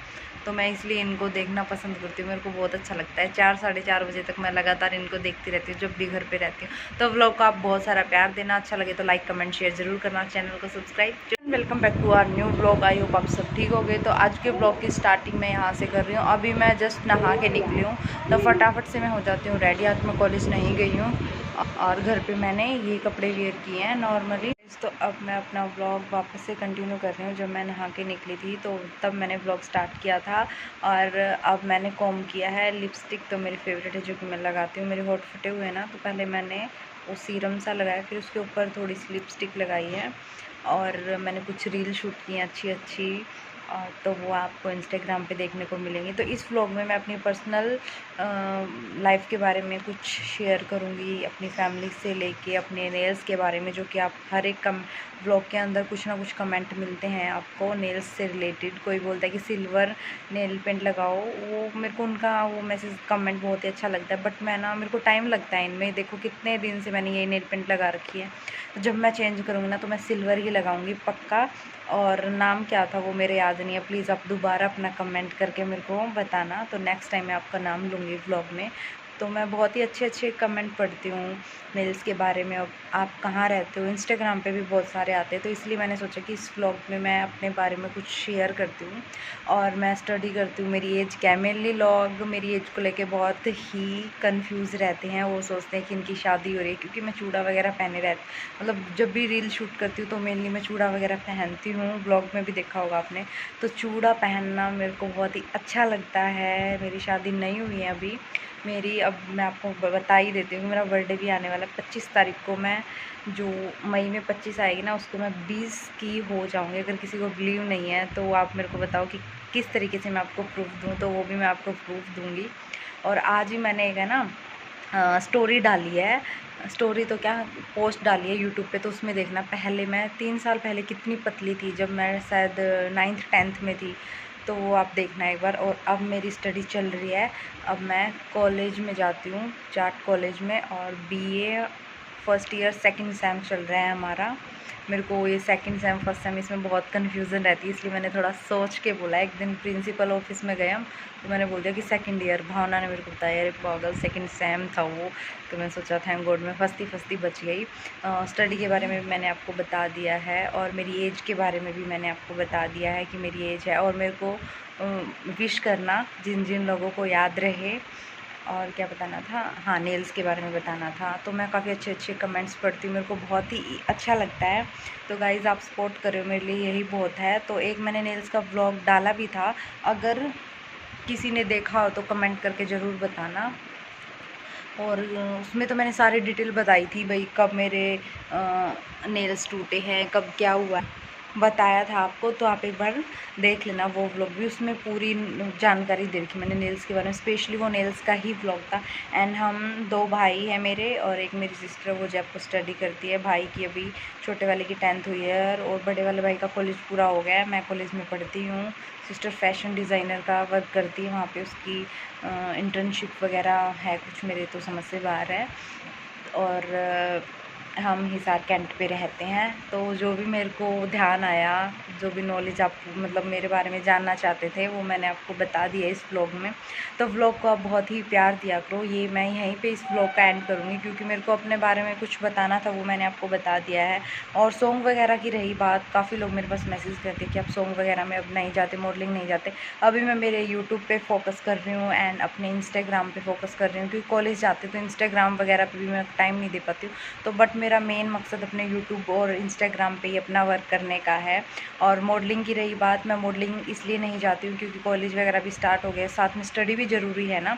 तो मैं इसलिए इनको देखना पसंद करती हूँ। मेरे को बहुत अच्छा लगता है। 4 साढ़े 4 बजे तक मैं लगातार इनको देखती रहती हूँ जब भी घर पे रहती हूँ। तो व्लॉग को आप बहुत सारा प्यार देना, अच्छा लगे तो लाइक कमेंट शेयर ज़रूर करना, चैनल को subscribe. Welcome back to our new blog. I hope आप सब ठीक हो गए। तो आज के ब्लॉग की स्टार्टिंग मैं यहाँ से कर रही हूँ। अभी मैं जस्ट नहा के निकली हूँ, तो फटाफट से मैं हो जाती हूँ रेडी। आज मैं कॉलेज नहीं गई हूँ और घर पे मैंने ये कपड़े वेयर किए हैं नॉर्मली। तो अब मैं अपना व्लॉग वापस से कंटिन्यू कर रही हूँ। जब मैं नहा के निकली थी तो तब मैंने व्लॉग स्टार्ट किया था, और अब मैंने कॉम किया है। लिपस्टिक तो मेरी फेवरेट है जो कि मैं लगाती हूँ। मेरे होठ फटे हुए हैं ना, तो पहले मैंने वो सीरम सा लगाया, फिर उसके ऊपर थोड़ी सी लिपस्टिक लगाई है, और मैंने कुछ रील शूट की हैं अच्छी अच्छी, तो वो आपको इंस्टाग्राम पे देखने को मिलेंगी। तो इस व्लॉग में मैं अपनी पर्सनल लाइफ के बारे में कुछ शेयर करूँगी, अपनी फैमिली से लेके अपने नेल्स के बारे में, जो कि आप हर एक व्लॉग के अंदर कुछ ना कुछ कमेंट मिलते हैं आपको नेल्स से रिलेटेड। कोई बोलता है कि सिल्वर नेल पेंट लगाओ, वो मेरे को उनका वो मैसेज कमेंट बहुत ही अच्छा लगता है, बट मेरे को टाइम लगता है इनमें। देखो कितने दिन से मैंने ये नेल पेंट लगा रखी है, तो जब मैं चेंज करूँगी ना तो मैं सिल्वर ही लगाऊंगी पक्का। और नाम क्या था वो मेरे याद नहीं है, प्लीज़ आप दोबारा अपना कमेंट करके मेरे को बताना, तो नेक्स्ट टाइम मैं आपका नाम लूँगी व्लॉग में। तो मैं बहुत ही अच्छे अच्छे कमेंट पढ़ती हूँ नेल्स के बारे में। अब आप कहाँ रहते हो, इंस्टाग्राम पे भी बहुत सारे आते हैं, तो इसलिए मैंने सोचा कि इस व्लॉग में मैं अपने बारे में कुछ शेयर करती हूँ। और मैं स्टडी करती हूँ। मेरी एज क्या है, मेनली लोग मेरी एज को लेके बहुत ही कंफ्यूज रहते हैं। वो सोचते हैं कि इनकी शादी हो रही है, क्योंकि मैं चूड़ा वगैरह पहने रहती, मतलब जब भी रील शूट करती हूँ तो मेनली मैं चूड़ा वगैरह पहनती हूँ। ब्लॉग में भी देखा होगा आपने। तो चूड़ा पहनना मेरे को बहुत ही अच्छा लगता है। मेरी शादी नहीं हुई है अभी मेरी। अब मैं आपको बता ही देती हूँ, मेरा बर्थडे भी आने वाला है 25 तारीख को। मैं जो मई में 25 आएगी ना, उसको मैं 20 की हो जाऊँगी। अगर किसी को बिलीव नहीं है तो आप मेरे को बताओ कि किस तरीके से मैं आपको प्रूफ दूँ, तो वो भी मैं आपको प्रूफ दूँगी। और आज ही मैंने एक है ना स्टोरी डाली है, स्टोरी तो क्या पोस्ट डाली है यूट्यूब पे, तो उसमें देखना। पहले मैं 3 साल पहले कितनी पतली थी, जब मैं शायद 9th 10th में थी, तो वो आप देखना एक बार। और अब मेरी स्टडी चल रही है, अब मैं कॉलेज में जाती हूँ, जाट कॉलेज में, और BA first year second same चल रहा है हमारा। मेरे को ये सेकंड सेम फर्स्ट सेम इसमें बहुत कन्फ्यूज़न रहती है, इसलिए मैंने थोड़ा सोच के बोला। एक दिन प्रिंसिपल ऑफिस में गए हम, तो मैंने बोल दिया कि सेकंड ईयर। भावना ने मेरे को बताया अरे पागल सेकंड सेम था वो। तो मैंने सोचा थैंक गॉड मैं फंसती बच गई। स्टडी के बारे में भी मैंने आपको बता दिया है, और मेरी एज के बारे में भी मैंने आपको बता दिया है कि मेरी एज है। और मेरे को विश करना जिन जिन लोगों को याद रहे। और क्या बताना था, हाँ नेल्स के बारे में बताना था। तो मैं काफ़ी अच्छे अच्छे कमेंट्स पढ़ती हूँ, मेरे को बहुत ही अच्छा लगता है। तो गाइज़ आप सपोर्ट करो, मेरे लिए यही बहुत है। तो एक मैंने नेल्स का व्लॉग डाला भी था, अगर किसी ने देखा हो तो कमेंट करके ज़रूर बताना। और उसमें तो मैंने सारी डिटेल बताई थी भाई, कब मेरे नेल्स टूटे हैं, कब क्या हुआ बताया था आपको। तो आप एक बार देख लेना वो व्लॉग भी, उसमें पूरी जानकारी दे रखी मैंने नेल्स के बारे में। स्पेशली वो नेल्स का ही व्लॉग था। एंड हम 2 भाई हैं मेरे, और एक मेरी सिस्टर, वो जयपुर स्टडी करती है। भाई की अभी छोटे वाले की 10th हुई है, और बड़े वाले भाई का कॉलेज पूरा हो गया है। मैं कॉलेज में पढ़ती हूँ। सिस्टर फैशन डिज़ाइनर का वर्क करती है, वहाँ पे उसकी इंटर्नशिप वगैरह है कुछ, मेरे तो समझ से बाहर है। और हम हिसार कैंट पे रहते हैं। तो जो भी मेरे को ध्यान आया, जो भी नॉलेज आप मतलब मेरे बारे में जानना चाहते थे, वो मैंने आपको बता दिया इस व्लॉग में। तो व्लॉग को आप बहुत ही प्यार दिया करो। ये मैं यहीं पे इस व्लॉग का एंड करूँगी, क्योंकि मेरे को अपने बारे में कुछ बताना था, वो मैंने आपको बता दिया है। और सॉन्ग वगैरह की रही बात, काफ़ी लोग मेरे पास मैसेज करते कि आप सॉन्ग वगैरह में अब नहीं जाते, मॉडलिंग नहीं जाते। अभी मैं मेरे यूट्यूब पे फोकस कर रही हूँ, एंड अपने इंस्टाग्राम पे फोकस कर रही हूँ, क्योंकि कॉलेज जाते तो इंस्टाग्राम वगैरह पे भी मैं टाइम नहीं दे पाती हूँ। तो बट मेरा मेन मकसद अपने यूट्यूब और इंस्टाग्राम पे ही अपना वर्क करने का है। और मॉडलिंग की रही बात, मैं मॉडलिंग इसलिए नहीं जाती हूँ क्योंकि कॉलेज वगैरह भी स्टार्ट हो गया, साथ में स्टडी भी ज़रूरी है ना।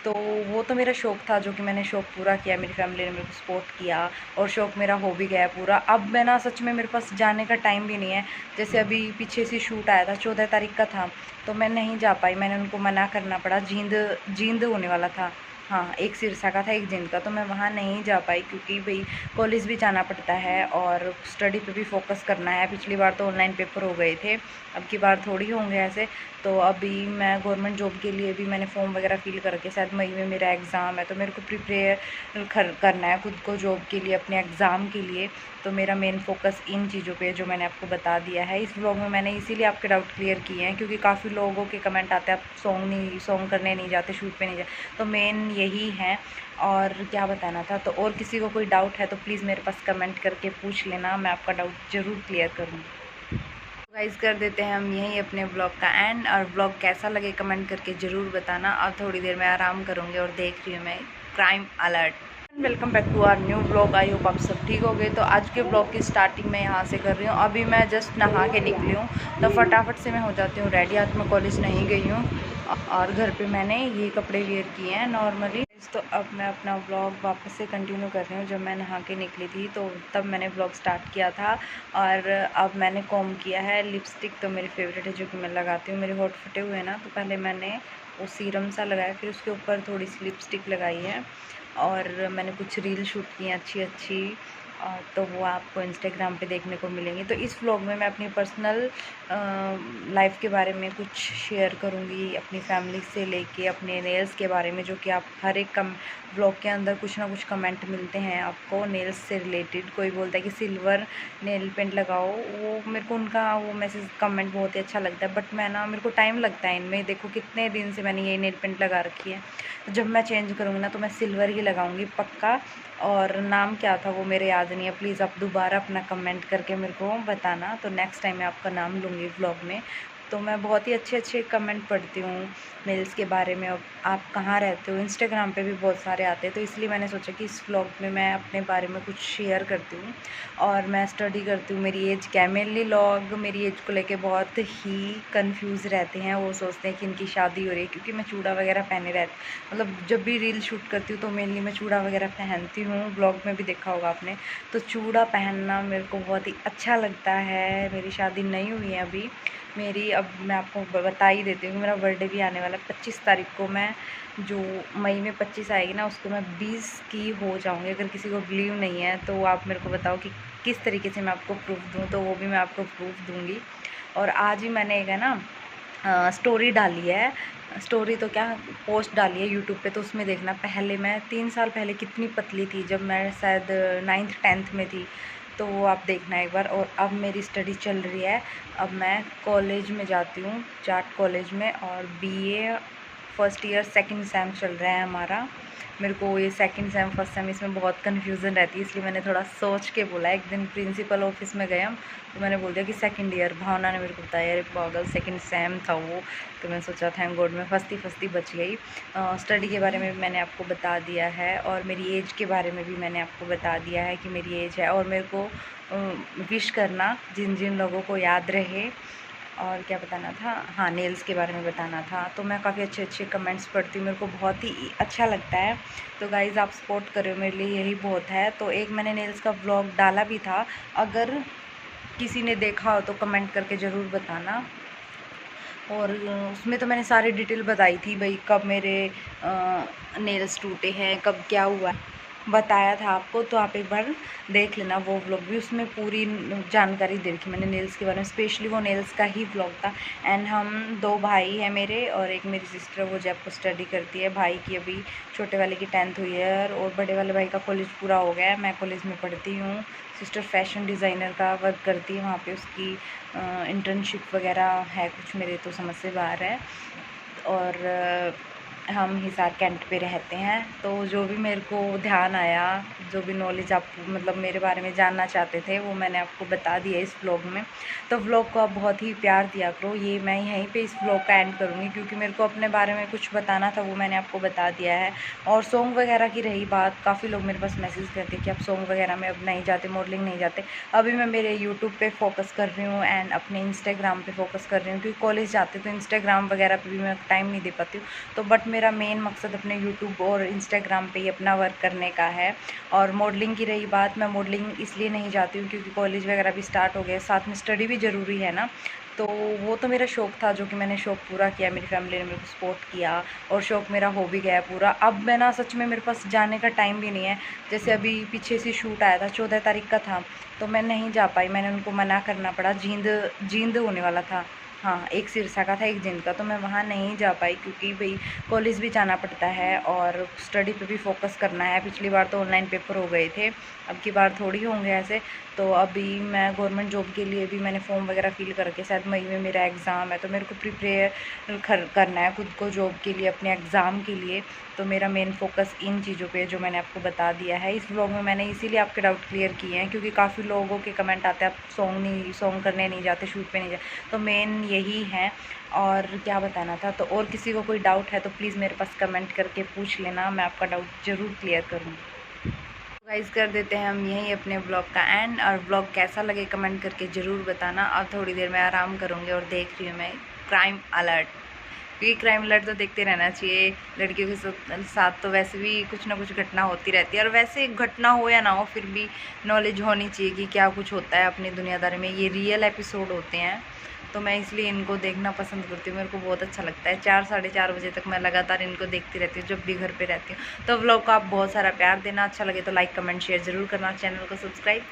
तो वो तो मेरा शौक़ था, जो कि मैंने शौक़ पूरा किया, मेरी फैमिली ने मेरे को सपोर्ट किया, और शौक़ मेरा हो भी गया पूरा। अब मैं ना सच में मेरे पास जाने का टाइम भी नहीं है। जैसे अभी पीछे से शूट आया था, 14 तारीख का था, तो मैं नहीं जा पाई, मैंने उनको मना करना पड़ा, जींद होने वाला था। हाँ, एक सिरसा का था, एक जिंद का, तो मैं वहाँ नहीं जा पाई क्योंकि भाई कॉलेज भी जाना पड़ता है और स्टडी पे भी फोकस करना है। पिछली बार तो ऑनलाइन पेपर हो गए थे, अब की बार थोड़ी होंगे ऐसे। तो अभी मैं गवर्नमेंट जॉब के लिए भी मैंने फॉर्म वगैरह फिल करके, शायद मई में मेरा एग्ज़ाम है, तो मेरे को प्रिपेयर करना है खुद को जॉब के लिए, अपने एग्ज़ाम के लिए। तो मेरा मेन फोकस इन चीज़ों पे जो मैंने आपको बता दिया है इस व्लॉग में। मैंने इसीलिए आपके डाउट क्लियर किए हैं क्योंकि काफ़ी लोगों के कमेंट आते हैं आप सॉन्ग करने नहीं जाते, शूट पे नहीं जाते, तो मेन यही है। और क्या बताना था, तो और किसी को कोई डाउट है तो प्लीज़ मेरे पास कमेंट करके पूछ लेना, मैं आपका डाउट ज़रूर क्लियर करूँगी। गाइस कर देते हैं हम यहीं अपने ब्लॉग का एंड, और ब्लॉग कैसा लगे कमेंट करके ज़रूर बताना। अब थोड़ी देर में आराम करूँगी और देख रही हूँ मैं crime alert. Welcome back to our new blog. I hope आप सब ठीक हो गए। तो आज के ब्लॉग की स्टार्टिंग मैं यहाँ से कर रही हूँ। अभी मैं जस्ट नहा के निकली हूँ, तो फटाफट से मैं हो जाती हूँ रेडी। आज मैं कॉलेज नहीं गई हूँ और घर पे मैंने ये कपड़े वेयर किए हैं नॉर्मली। तो अब मैं अपना ब्लॉग वापस से कंटिन्यू कर रही हूँ। जब मैं नहा के निकली थी तो तब मैंने ब्लॉग स्टार्ट किया था, और अब मैंने कॉम किया है। लिपस्टिक तो मेरी फेवरेट है जो कि मैं लगाती हूँ। मेरे होठ फटे हुए हैं ना, तो पहले मैंने वो सीरम सा लगाया, फिर उसके ऊपर थोड़ी सी लिपस्टिक लगाई है, और मैंने कुछ रील शूट की हैं अच्छी अच्छी, तो वो आपको इंस्टाग्राम पे देखने को मिलेंगी। तो इस व्लॉग में मैं अपनी पर्सनल लाइफ के बारे में कुछ शेयर करूँगी, अपनी फैमिली से लेके अपने नेल्स के बारे में, जो कि आप हर एक व्लॉग के अंदर कुछ ना कुछ कमेंट मिलते हैं आपको नेल्स से रिलेटेड। कोई बोलता है कि सिल्वर नेल पेंट लगाओ, वो मेरे को उनका वो मैसेज कमेंट बहुत ही अच्छा लगता है, बट मेरे को टाइम लगता है इनमें। देखो कितने दिन से मैंने ये नेल पेंट लगा रखी है, तो जब मैं चेंज करूँगी ना तो मैं सिल्वर ही लगाऊंगी पक्का। और नाम क्या था वो मेरे याद नहीं है, प्लीज़ आप दोबारा अपना कमेंट करके मेरे को बताना, तो नेक्स्ट टाइम मैं आपका नाम लूँगी व्लॉग में। तो मैं बहुत ही अच्छे अच्छे कमेंट पढ़ती हूँ मेल्स के बारे में। अब आप कहाँ रहते हो, इंस्टाग्राम पे भी बहुत सारे आते हैं, तो इसलिए मैंने सोचा कि इस व्लॉग में मैं अपने बारे में कुछ शेयर करती हूँ। और मैं स्टडी करती हूँ। मेरी एज क्या है, मेनली लोग मेरी एज को लेके बहुत ही कंफ्यूज रहते हैं। वो सोचते हैं कि इनकी शादी हो रही है, क्योंकि मैं चूड़ा वगैरह पहने रहती, मतलब जब भी रील शूट करती हूँ तो मेनली मैं चूड़ा वगैरह पहनती हूँ। ब्लॉग में भी देखा होगा आपने, तो चूड़ा पहनना मेरे को बहुत ही अच्छा लगता है। मेरी शादी नहीं हुई है अभी मेरी। अब मैं आपको बता ही देती हूँ कि मेरा बर्थडे भी आने वाला है 25 तारीख को। मैं जो मई में 25 आएगी ना, उसको मैं 20 की हो जाऊँगी। अगर किसी को बिलीव नहीं है तो आप मेरे को बताओ कि किस तरीके से मैं आपको प्रूफ दूँ, तो वो भी मैं आपको प्रूफ दूँगी। और आज ही मैंने एक है ना स्टोरी डाली है, स्टोरी तो क्या पोस्ट डाली है यूट्यूब पे, तो उसमें देखना। पहले मैं 3 साल पहले कितनी पतली थी, जब मैं शायद 9th 10th में थी, तो वो आप देखना एक बार। और अब मेरी स्टडी चल रही है, अब मैं कॉलेज में जाती हूँ, जाट कॉलेज में, और BA first year second same चल रहा है हमारा। मेरे को ये सेकंड सेम फर्स्ट सेम इसमें बहुत कन्फ्यूज़न रहती है, इसलिए मैंने थोड़ा सोच के बोला। एक दिन प्रिंसिपल ऑफिस में गए हम, तो मैंने बोल दिया कि सेकंड ईयर। भावना ने मेरे को बताया अरे पागल सेकंड सेम था वो, तो मैं सोचा थैंक गॉड मैं फंसती बच गई। स्टडी के बारे में भी मैंने आपको बता दिया है, और मेरी एज के बारे में भी मैंने आपको बता दिया है कि मेरी एज है। और मेरे को विश करना जिन जिन लोगों को याद रहे। और क्या बताना था, हाँ नेल्स के बारे में बताना था। तो मैं काफ़ी अच्छे अच्छे कमेंट्स पढ़ती हूँ, मेरे को बहुत ही अच्छा लगता है। तो गाइज़ आप सपोर्ट करो, मेरे लिए यही बहुत है। तो एक मैंने नेल्स का व्लॉग डाला भी था, अगर किसी ने देखा हो तो कमेंट करके ज़रूर बताना। और उसमें तो मैंने सारी डिटेल बताई थी भाई, कब मेरे नेल्स टूटे हैं, कब क्या हुआ है, बताया था आपको। तो आप एक बार देख लेना वो व्लॉग भी, उसमें पूरी जानकारी दे रखी मैंने नेल्स के बारे में। स्पेशली वो नेल्स का ही व्लॉग था। एंड हम 2 भाई हैं मेरे, और एक मेरी सिस्टर, वो जयपुर स्टडी करती है। भाई की अभी छोटे वाले की 10th हुई है, और बड़े वाले भाई का कॉलेज पूरा हो गया है। मैं कॉलेज में पढ़ती हूँ। सिस्टर फैशन डिज़ाइनर का वर्क करती है, वहाँ पे उसकी इंटर्नशिप वगैरह है कुछ, मेरे तो समझ से बाहर है। और हम हिसार कैंट पे रहते हैं। तो जो भी मेरे को ध्यान आया, जो भी नॉलेज आप मतलब मेरे बारे में जानना चाहते थे, वो मैंने आपको बता दिया इस व्लॉग में। तो व्लॉग को आप बहुत ही प्यार दिया करो। ये मैं यहीं पे इस व्लॉग का एंड करूँगी, क्योंकि मेरे को अपने बारे में कुछ बताना था, वो मैंने आपको बता दिया है। और सॉन्ग वगैरह की रही बात, काफ़ी लोग मेरे पास मैसेज करते कि आप सॉन्ग वगैरह में अब नहीं जाते, मॉडलिंग नहीं जाते। अभी मैं मेरे यूट्यूब पर फोकस कर रही हूँ, एंड अपने इंस्टाग्राम पर फोकस कर रही हूँ, क्योंकि कॉलेज जाते तो इंस्टाग्राम वगैरह पर भी मैं टाइम नहीं दे पाती हूँ। तो बट मेरा मेन मकसद अपने यूट्यूब और इंस्टाग्राम पे ही अपना वर्क करने का है। और मॉडलिंग की रही बात, मैं मॉडलिंग इसलिए नहीं जाती हूँ क्योंकि कॉलेज वगैरह भी स्टार्ट हो गया, साथ में स्टडी भी ज़रूरी है ना। तो वो तो मेरा शौक़ था जो कि मैंने शौक़ पूरा किया, मेरी फैमिली ने मेरे को सपोर्ट किया और शौक़ मेरा हो भी गया पूरा। अब मैं ना सच में मेरे पास जाने का टाइम भी नहीं है। जैसे अभी पीछे से शूट आया था, 14 तारीख का था, तो मैं नहीं जा पाई, मैंने उनको मना करना पड़ा। जींद होने वाला था, हाँ, एक सिरसा का था, एक जींद का, तो मैं वहाँ नहीं जा पाई क्योंकि भाई कॉलेज भी जाना पड़ता है और स्टडी पे भी फोकस करना है। पिछली बार तो ऑनलाइन पेपर हो गए थे, अब की बार थोड़ी होंगे ऐसे। तो अभी मैं गवर्नमेंट जॉब के लिए भी मैंने फॉर्म वगैरह फिल करके, शायद मई में मेरा एग्ज़ाम है, तो मेरे को प्रिपेयर करना है खुद को जॉब के लिए, अपने एग्ज़ाम के लिए। तो मेरा मेन फोकस इन चीज़ों पे जो मैंने आपको बता दिया है इस व्लॉग में। मैंने इसीलिए आपके डाउट क्लियर किए हैं क्योंकि काफ़ी लोगों के कमेंट आते हैं आप सॉन्ग करने नहीं जाते, शूट पे नहीं जाते, तो मेन यही है। और क्या बताना था, तो और किसी को कोई डाउट है तो प्लीज़ मेरे पास कमेंट करके पूछ लेना, मैं आपका डाउट ज़रूर क्लियर करूँगी। गाइस कर देते हैं हम यहीं अपने ब्लॉग का एंड, और ब्लॉग कैसा लगे कमेंट करके ज़रूर बताना। अब थोड़ी देर में आराम करूँगी और देख रही हूँ मैं क्राइम अलर्ट, क्योंकि क्राइम अलर्ट तो देखते रहना चाहिए। लड़कियों के साथ तो वैसे भी कुछ ना कुछ घटना होती रहती है, और वैसे घटना हो या ना हो फिर भी नॉलेज होनी चाहिए कि क्या कुछ होता है अपनी दुनियादारी में। ये रियल एपिसोड होते हैं, तो मैं इसलिए इनको देखना पसंद करती हूँ, मेरे को बहुत अच्छा लगता है। 4 साढ़े 4 बजे तक मैं लगातार इनको देखती रहती हूँ जब भी घर पे रहती हूँ। तो व्लॉग को आप बहुत सारा प्यार देना, अच्छा लगे तो लाइक कमेंट शेयर ज़रूर करना, चैनल को सब्सक्राइब